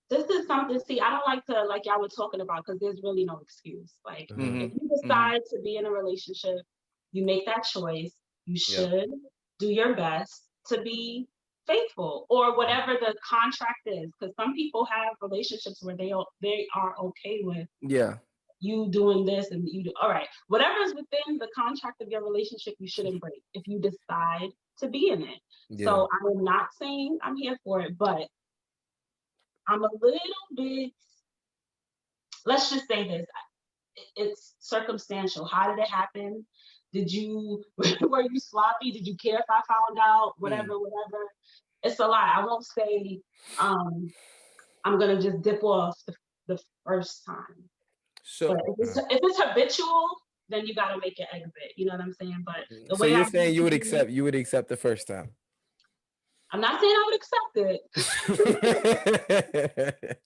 This is something, see, I don't like to, like y'all were talking about, because there's really no excuse. Like, Mhm. if you decide to be in a relationship, you make that choice, you Yep. should do your best to be faithful, or whatever the contract is. Because some people have relationships where they are okay with Yeah. you doing this, and you do, all right, whatever is within the contract of your relationship, you shouldn't break if you decide to be in it. Yeah. So I am not saying I'm here for it, but I'm a little bit, let's just say this, it's circumstantial. How did it happen? Did you, were you sloppy? Did you care if I found out? Whatever. It's a lot. I won't say I'm gonna just dip off the first time. So, But if it's habitual, then you gotta make an exit. You know what I'm saying? But the So way you're I saying you would accept the first time. I'm not saying I would accept it,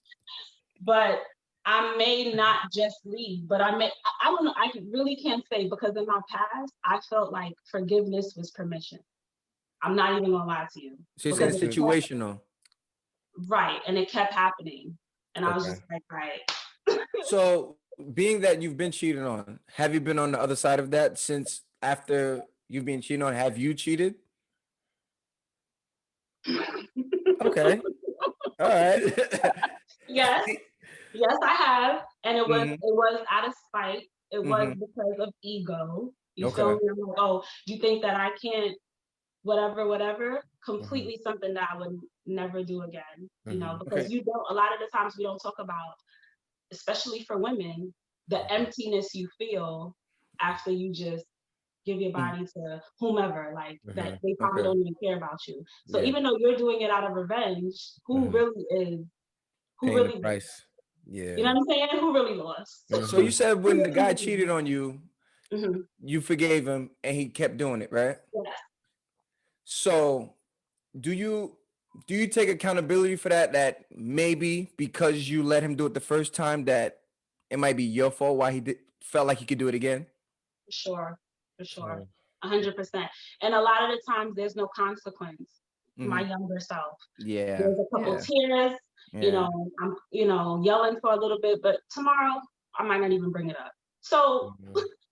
but I may not just leave, but I don't know, I really can't say, because in my past, I felt like forgiveness was permission. I'm not even gonna lie to you. so you're saying Because it's situational. right, and it kept happening. And I was Okay. just like, right. So, being that you've been cheated on, have you been on the other side of that since after you've been cheated on? Have you cheated? Okay. All right. Yes, yes, I have. And it Mhm. was out of spite. It was Mhm. because of ego. You Okay. feel me? I'm like, oh, you think that I can't whatever, completely something that I would never do again, you know, because Okay. a lot of the times we don't talk about, especially for women, the emptiness you feel after you just give your Mm. body to whomever, like that they probably Okay. don't even care about you. So Yeah. even though you're doing it out of revenge, who Paying the really, price. you know Yeah. what I'm saying? Who really lost? So you said when the guy Mhm. cheated on you, Mhm. you forgave him and he kept doing it, right? Yes. So do you take accountability for that? That maybe because you let him do it the first time, that it might be your fault why felt like he could do it again? For sure, 100%. And a lot of the times there's no consequence to my Mhm. younger self. Yeah. There's a couple Yeah. tears, Yeah. I'm, yelling for a little bit, but tomorrow I might not even bring it up. So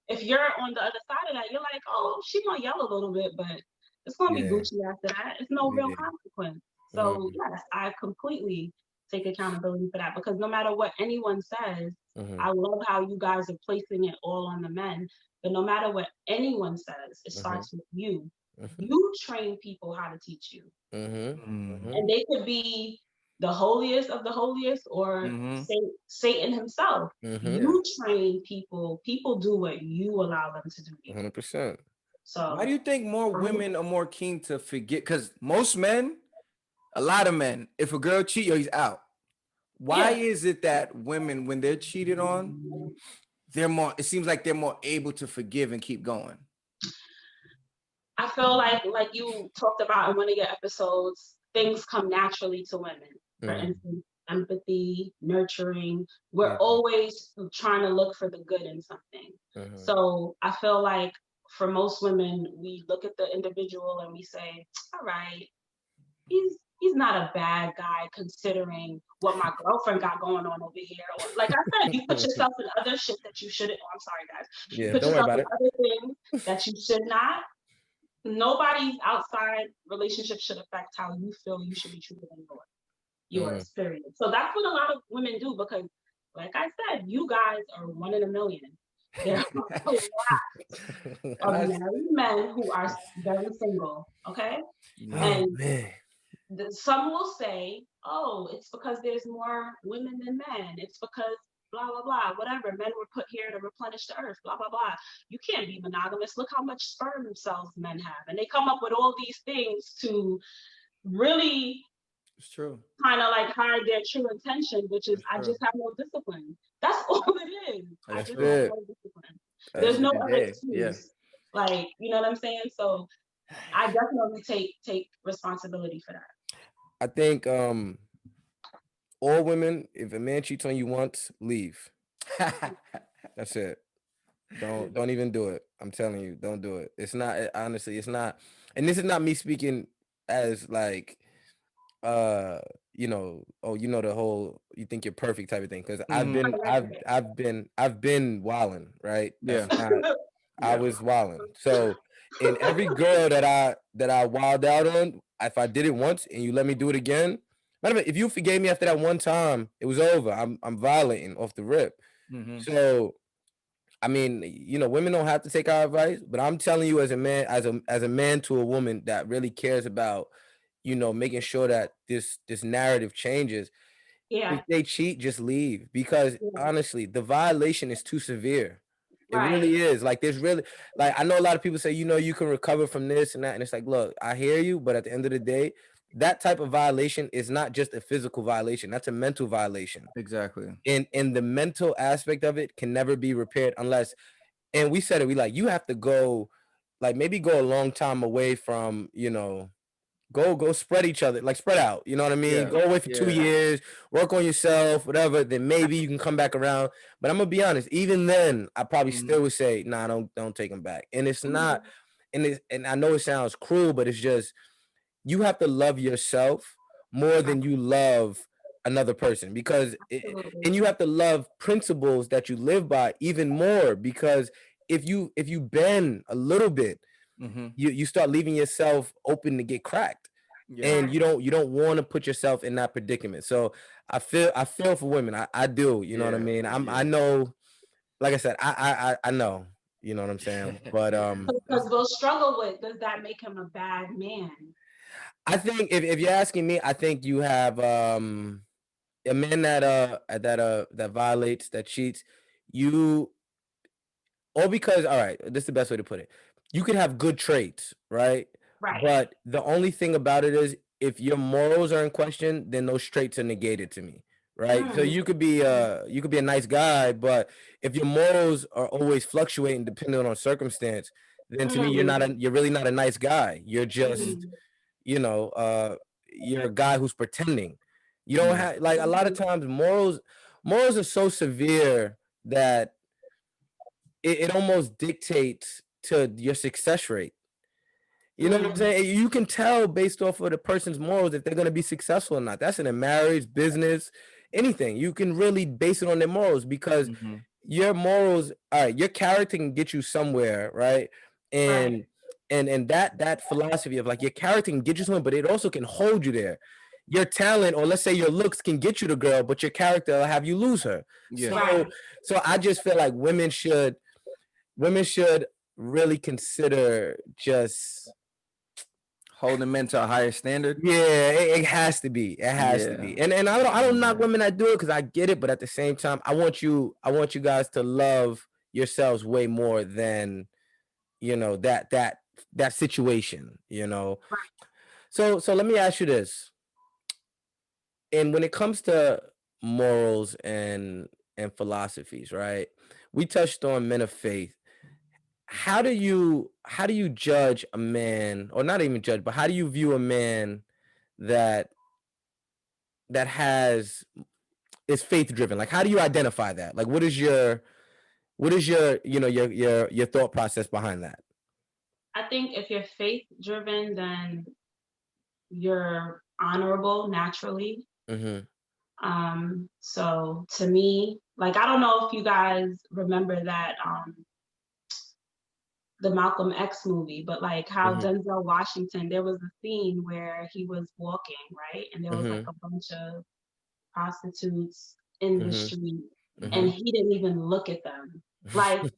if you're on the other side of that, you're like, oh, she's gonna yell a little bit, but it's gonna be Yeah. Gucci after that. It's no real Yeah. consequence. So yes, I completely take accountability for that, because no matter what anyone says, I love how you guys are placing it all on the men. But no matter what anyone says, it starts with you. You train people how to teach you. And they could be the holiest of the holiest, or Mhm. Satan himself. Yeah. You train people. People do what you allow them to do. 100%. Why So do you think more women are more keen to forget? Because most men, a lot of men, if a girl cheat, yo, he's out. Why yeah, is it that women, when they're cheated on, it seems like they're more able to forgive and keep going? I feel like you talked about in one of your episodes, things come naturally to women. For instance, empathy, nurturing. We're Yeah. always trying to look for the good in something. So I feel like for most women, we look at the individual and we say, all right, he's not a bad guy considering what my girlfriend got going on over here. Or, like I said, you put yourself in other shit that you shouldn't. Oh, I'm sorry, guys. You Yeah. put Don't worry yourself about in it. other things that you should not. Nobody's outside relationship should affect how you feel you should be treated in yours, period. So that's what a lot of women do, because, like I said, you guys are 1 in a million. There are a lot of married men who are very single, okay? Oh And man. some will say, oh, it's because there's more women than men. It's because blah, blah, blah, whatever. Men were put here to replenish the earth, blah, blah, blah. You can't be monogamous. Look how much sperm cells men have. And they come up with all these things to really It's true. kind of like hide their true intention, which is, I True. just have no discipline. That's all it is. I That's just true. have no discipline. There's no other day. Yeah. excuse. Like, you know what I'm saying? So I definitely take responsibility for that. I think all women, if a man cheats on you once, leave. That's it. Don't even do it. I'm telling you, don't do it. It's not honestly, it's not, and this is not me speaking as like uh oh, the whole you think you're perfect type of thing. Because I've Mhm. been Right, right, I've right. I've been wilding, right? Yeah. That's not I Yeah. was wilding. So in every girl that I wild out on, if I did it once and you let me do it again, matter of fact, if you forgave me after that one time, it was over. I'm violating off the rip. Mhm. So I mean, women don't have to take our advice, but I'm telling you, as a man, as a man to a woman that really cares about, making sure that this narrative changes. If Yeah, they cheat, just leave, because yeah, honestly, the violation is too severe. It right. really is. Like, there's really, like, I know a lot of people say, you can recover from this and that, and it's like, look, I hear you, but at the end of the day, that type of violation is not just a physical violation. That's a mental violation, Exactly. and the mental aspect of it can never be repaired unless, and we said it, we like, you have to go, like, maybe go a long time away from, go spread each other, like, spread out, you know what I mean? Yeah. Go away for two Yeah. Right. years, work on yourself, whatever, then maybe you can come back around. But I'm gonna be honest, even then I probably Mhm. still would say, nah, don't take them back. And it's not, Mhm. and I know it sounds cruel, but it's just, you have to love yourself more Right. than you love another person, because and Absolutely. you have to love principles that you live by even more, because if you bend a little bit, Mhm. you start leaving yourself open to get cracked, Yeah. and Right. you don't want to put yourself in that predicament. So I feel for women. I do, you know what I Yeah. mean? I Yeah. know, like I said, I know, you know what I'm saying? But Yeah. Because we'll struggle with, does that make him a bad man? I think if you're asking me, I think you have a man that violates, that cheats, you, or because, all right, this is the best way to put it. You could have good traits, right? Right. But the only thing about it is, if your morals are in question, then those traits are negated to me, right? So Mm. you could be a nice guy, but if your morals are always fluctuating depending on circumstance, then to me Mm. you're really not a nice guy. You're just, Mm. you know, uh you're a guy who's pretending. You don't Yeah. have, like, a lot of Mm. times morals are so severe that it almost dictates to your success rate. You know what I'm Mm. saying? You can tell based off of the person's morals if they're going to be successful or not. That's in a marriage, business, anything. You can really base it on their morals, because Mhm. your morals, all right, your character can get you somewhere, right? Right. And that philosophy of, like, your character can get you somewhere, but it also can hold you there. Your talent, or let's say your looks, can get you the girl, but your character will have you lose her. Yeah. So Right. so I just feel like women should really consider just, Holding men to a higher standard. yeah, it has to be. It has to Yeah. be. And I don't knock Yeah. women that do it, because I get it, but at the same time, I want you guys to love yourselves way more than, that situation. So let me ask you this. And when it comes to morals and philosophies, right? We touched on men of faith. How do you judge a man, or not even judge, but how do you view a man that that has is faith driven? Like, how do you identify that? Like, what is your your thought process behind that? I think if you're faith driven, then you're honorable naturally. Mm-hmm. So to me, like, I don't know if you guys remember that the Malcolm X movie, but like how Mm-hmm. Denzel Washington, there was a scene where he was walking, right? And there was like Mm-hmm. a bunch of prostitutes in the Mm-hmm. street, and Mm-hmm. he didn't even look at them. Like,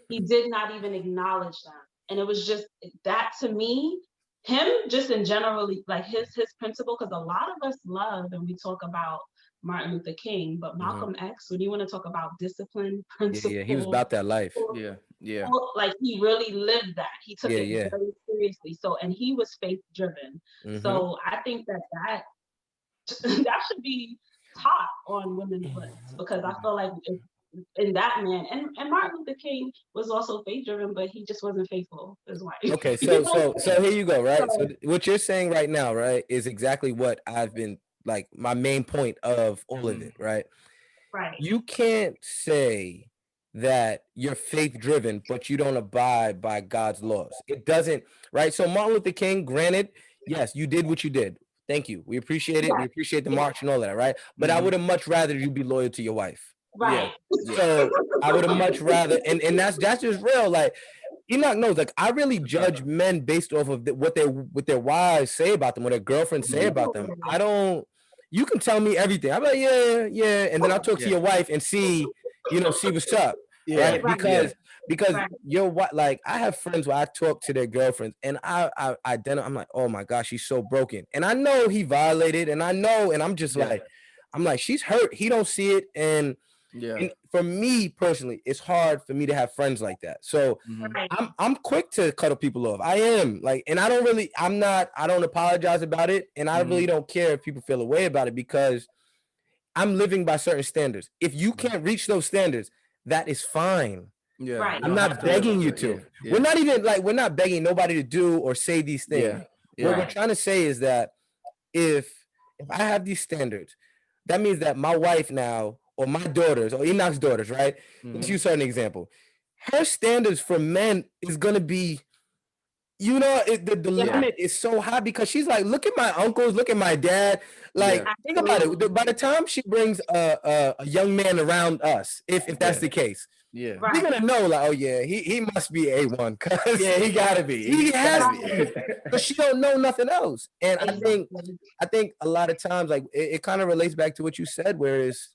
he did not even acknowledge them. And it was just that, to me, him just in generally, like his principle, because a lot of us love and we talk about Martin Luther King, but Mm-hmm. Malcolm X, when you want to talk about discipline, Yeah, yeah. He was principle, about that life. Yeah. Yeah. like, he really lived that. He took Yeah, it yeah. very seriously. So, and he was faith driven. Mm-hmm. So I think that that should be taught on women's lips, because I feel like in that man. And Martin Luther King was also faith driven, but he just wasn't faithful as wife. Okay, You know so what I'm saying? here you go, right? So So, what you're saying right now, right, is exactly what I've been like my main point of all of Mhm. it, right? right. You can't say that you're faith driven, but you don't abide by God's laws. It doesn't, right? So Martin Luther King, granted, yes, you did what you did. Thank you. We appreciate it. We Yes, appreciate the yes, march and all that, right? But I Mhm. would have much rather you be loyal to your wife. Yeah. right. Yeah. So I would have much rather, and that's just real. Like Enoch knows, like I really That's right. judge men based off of what their wives say about them, what their girlfriends say Mhm. about them. I don't. You can tell me everything. I'm like, yeah, yeah, and then I'll talk to Yeah. your wife and see, see what's up, Yeah. right? Right, Yeah. Because right. your what, like I have friends where I talk to their girlfriends, and I identify. I'm like, oh my gosh, she's so broken, and I know he violated, and I know, and I'm just Yeah. like, she's hurt. He don't see it, Yeah. and for me personally, it's hard for me to have friends like that. So Mhm. Right. I'm quick to cut people off. I am like, and I don't really, I don't apologize about it, and I really Mhm. don't care if people feel a way about it because I'm living by certain standards. If you Mhm. can't reach those standards, that is fine. Yeah. Right. You I'm don't have not to live begging up you to it. Yeah. to. We're Yeah. not even like we're not begging nobody to do or say these things. Yeah. What Yeah. we're Right. trying to say is that if I have these standards, that means that my wife now, or my daughters, or Enoch's daughters, right? Let's Mhm. use an example. Her standards for men is gonna be, the Yeah. Yeah. limit is so high because she's like, look at my uncles, look at my dad. Yeah. Like, think about it. Absolutely. By the time she brings a young man around us, if that's Yeah. the case, Yeah. we're Right. gonna know, like, oh yeah, he must be A1 because Yeah. He gotta be. he He gotta has Right. be. because she don't know nothing else. And Exactly. I think a lot of times, like it kind of relates back to what you said, whereas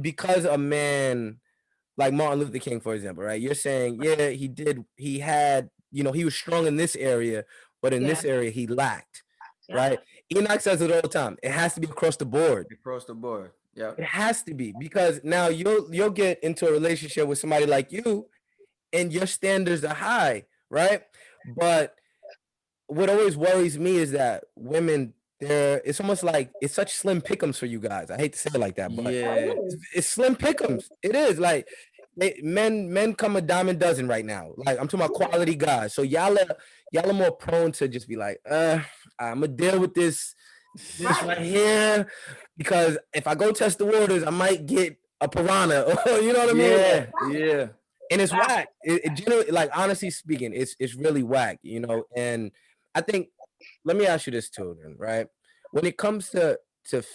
because a man like Martin Luther King, for example, right? You're saying, yeah, he had, he was strong in this area, but in Yeah. this area he lacked, Yeah. right? Enoch says it all the time. It has to be across the board. Across the board. Yep. It has to be because now you'll get into a relationship with somebody like you, and your standards are high, right? But what always worries me is that women, it's almost like it's such slim pickums for you guys. I hate to say it like that, but Oh, Yeah. it is. it's slim pickums. It is like men come a dime a dozen right now. Like I'm talking about quality guys. So y'all are more prone to just be like, I'm gonna deal with this Right. right here because if I go test the waters, I might get a piranha. You know what I mean? Like, Yeah. Yeah. and it's Right. whack. It generally, like honestly speaking, it's really whack. And I think let me ask you this too, then, right? When it comes to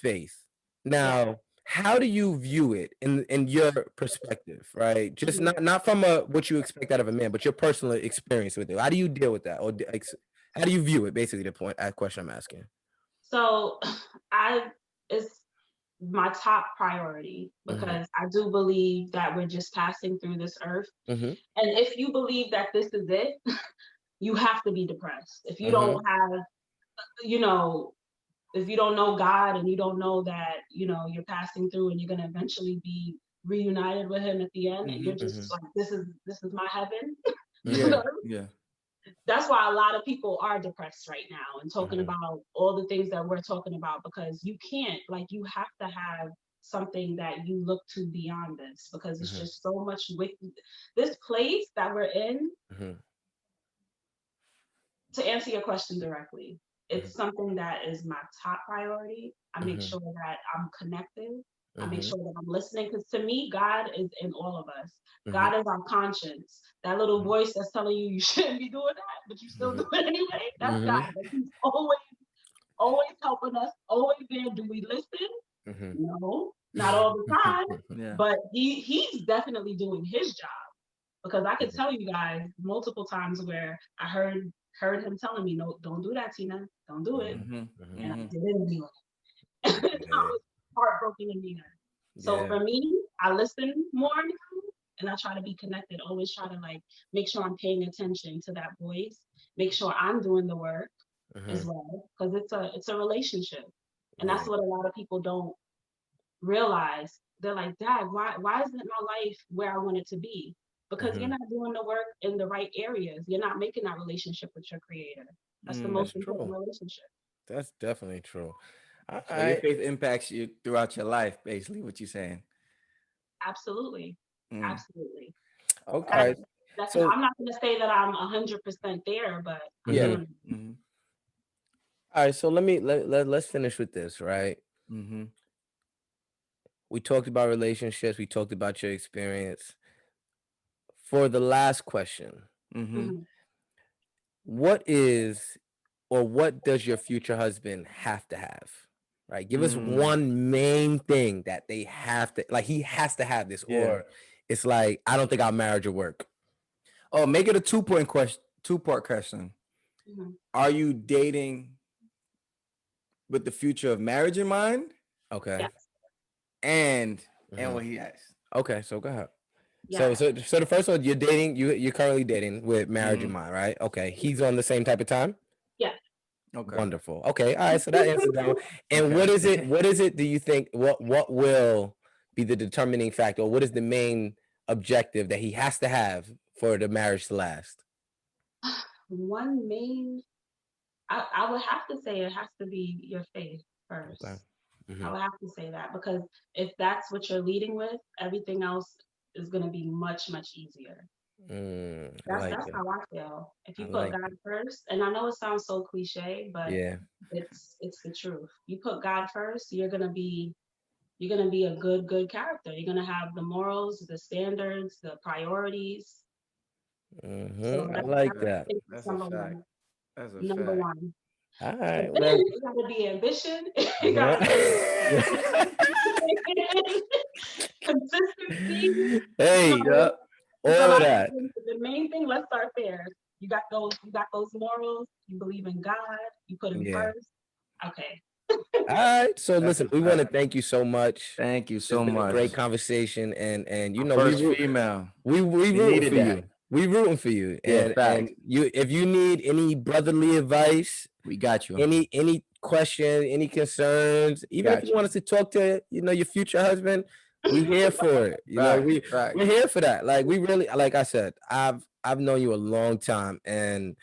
faith, Yeah. now, how do you view it in your perspective, right? Just Mhm. not from a what you expect out of a man, but your personal experience with it. How do you deal with that, or like, how do you view it? Basically, the question I'm asking. So I it's my top priority Mm-hmm. because I do believe that we're just passing through this earth. Mm-hmm. And if you believe that this is it, you have to be depressed. If you Mm-hmm. don't have, you know, if you don't know God and you don't know that, you're passing through and you're gonna eventually be reunited with him at the end, and Mm-hmm. you're Mm-hmm. just like, this is my heaven. You Mm-hmm. Yeah. know? Yeah. That's why a lot of people are depressed right now and talking Mm-hmm. about all the things that we're talking about because you can't, like, you have to have something that you look to beyond this because it's Mm-hmm. just so much with this place that we're in. Mm-hmm. To answer your question directly, it's something that is my top priority. I make Mm-hmm. sure that I'm connected. I make Mm-hmm. sure that I'm listening because to me, God is in all of us. Mm-hmm. God is our conscience. That little voice that's telling you you shouldn't be doing that, but you still Mm-hmm. do it anyway. That's God. Mm-hmm. Like, he's always helping us, always there. Do we listen? Mm-hmm. No, not all the time. Yeah. But he's definitely doing his job because I could Mm-hmm. tell you guys multiple times where I heard him telling me, "No, don't do that, Tina. Don't do it," Mm-hmm. Mm-hmm. and I Mm-hmm. did it anyway. I Yeah. was heartbroken in the end. So Yeah. for me, I listen more now, and I try to be connected. Always try to like make sure I'm paying attention to that voice. Make sure I'm doing the work Mm-hmm. as well because it's a relationship, and that's Yeah. what a lot of people don't realize. They're like, Dad, why isn't my life where I want it to be? Because you're Mm-hmm. not doing the work in the right areas. You're not making that relationship with your creator. That's the Mm. That's most important true. relationship. That's definitely true. So your I faith impacts you throughout your life, basically, what you're saying. Absolutely. Mm. Absolutely. Okay. That's So I'm not going to say that I'm 100% there, but I'm Yeah. doing it. Mm-hmm. all right, so let's finish with this, right? Mm-hmm. We talked about relationships, we talked about your experience. For the last question, Mm-hmm. Mhm. what is or what does your future husband have to have? Right? Give us Mm. one main thing that they have to, like, he has to have this, Yeah. or it's like, I don't think our marriage will work. Oh, make it a 2-point question. 2-part question. Mhm. Are you dating with the future of marriage in mind? Okay. Yes. And Mhm. what he asked. Okay, so go ahead. Yes. So the first one, you're dating, you're currently dating with marriage in Mhm. mind, right? Okay. He's on the same type of time? Yes. Okay. Wonderful. Okay. All right. So that answers that one. And Okay. what is it? What is it? Do you think what will be the determining factor? Or what is the main objective that he has to have for the marriage to last? One main, I would have to say it has to be your faith Okay. first. I Mhm. would have to say that because if that's what you're leading with, everything else is going to be much, much easier. I That's like that's it. how I feel. If I you put like God it. first, and I know it sounds so cliche, but Yeah. it's the truth. You put God first, you're gonna be a good character. You're gonna have the morals, the standards, the priorities. So I that's like that's I that. think that's That's a number fact. one. That's a Number fact. one. All But right. then Well, it gotta be ambition. It yeah. gotta be consistency. You Hey, know, Yep. there's a all of lot of that. things. The main thing, let's start there. You got those morals, you believe in God, you put him Yeah. first. Okay. All right. So That's a listen, we want to fact. thank you so much. Thank you It's so been a much. great conversation, and you Our know first female. we We rooting needed for that. you. We rooting for you, Yeah, and fact. you, if you need any brotherly advice, We got you. any question, any concerns, even if Got you you. want us to talk to your future husband, we here for it. You know, Fact. Fact. we're here for that. Like, we really, like I said, I've known you a long time, and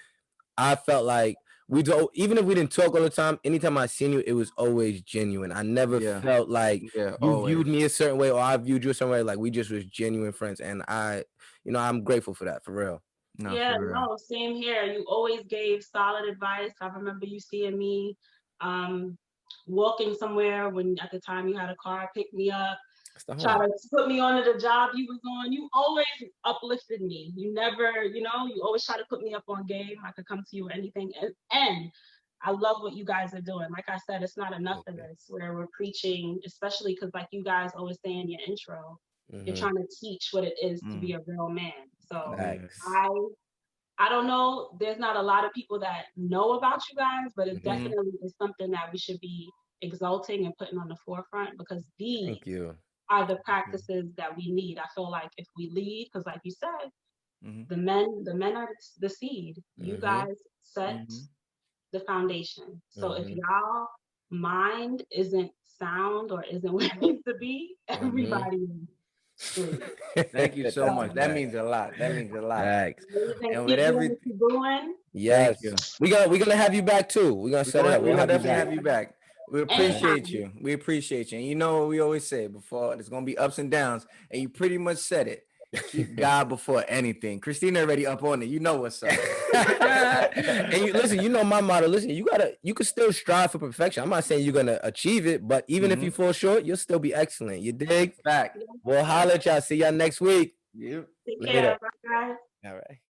I felt like we do, even if we didn't talk all the time, anytime I seen you, it was always genuine. I never Yeah. felt like Yeah. you Always. viewed me a certain way or I viewed you a certain way. Like, we just was genuine friends. And I'm grateful for that, for real. No, Yeah, for real. no, same here. You always gave solid advice. I remember you seeing me um, walking somewhere when at the time you had a car, pick me up, That's the try home. to put me onto the job you was on. You always uplifted me. You never, you always try to put me up on game. I could come to you or anything. And I love what you guys are doing. Like I said, it's not enough of Okay. this where we're preaching, especially because like you guys always say in your intro, you're Mm-hmm. trying to teach what it is to Mm. be a real man. So Yeah. Thanks. I don't know. There's not a lot of people that know about you guys, but it Mm-hmm. definitely is something that we should be exalting and putting on the forefront because these Thank you. are the practices that we need. I feel like if we lead, because like you said, Mm-hmm. the men are the seed. You Mm-hmm. guys set Mm-hmm. the foundation. So if Mm-hmm. y'all mind isn't sound or isn't where it needs to be, Mm-hmm. everybody is screwed. Thank you so That's a much. That So fact. means a lot. That means a lot. Thanks. amazing. And with Keep doing every what you're doing. thank Yes. you. We're gonna have you back too. We're gonna set it up. We're We'll gonna have you definitely back. have you back. We All appreciate Anytime. you. We appreciate you. And you know what we always say before, there's gonna be ups and downs, and you pretty much said it. Keep right. God before anything. Christina already up on it. You know what's up. And you listen, you know my motto. Listen, you can still strive for perfection. I'm not saying you're gonna achieve it, but even if you Mhm. fall short, you'll still be excellent. You dig? Fact. Yeah. We'll holler at y'all. See y'all next week. You. Take Later. care. Bye, guys. All right.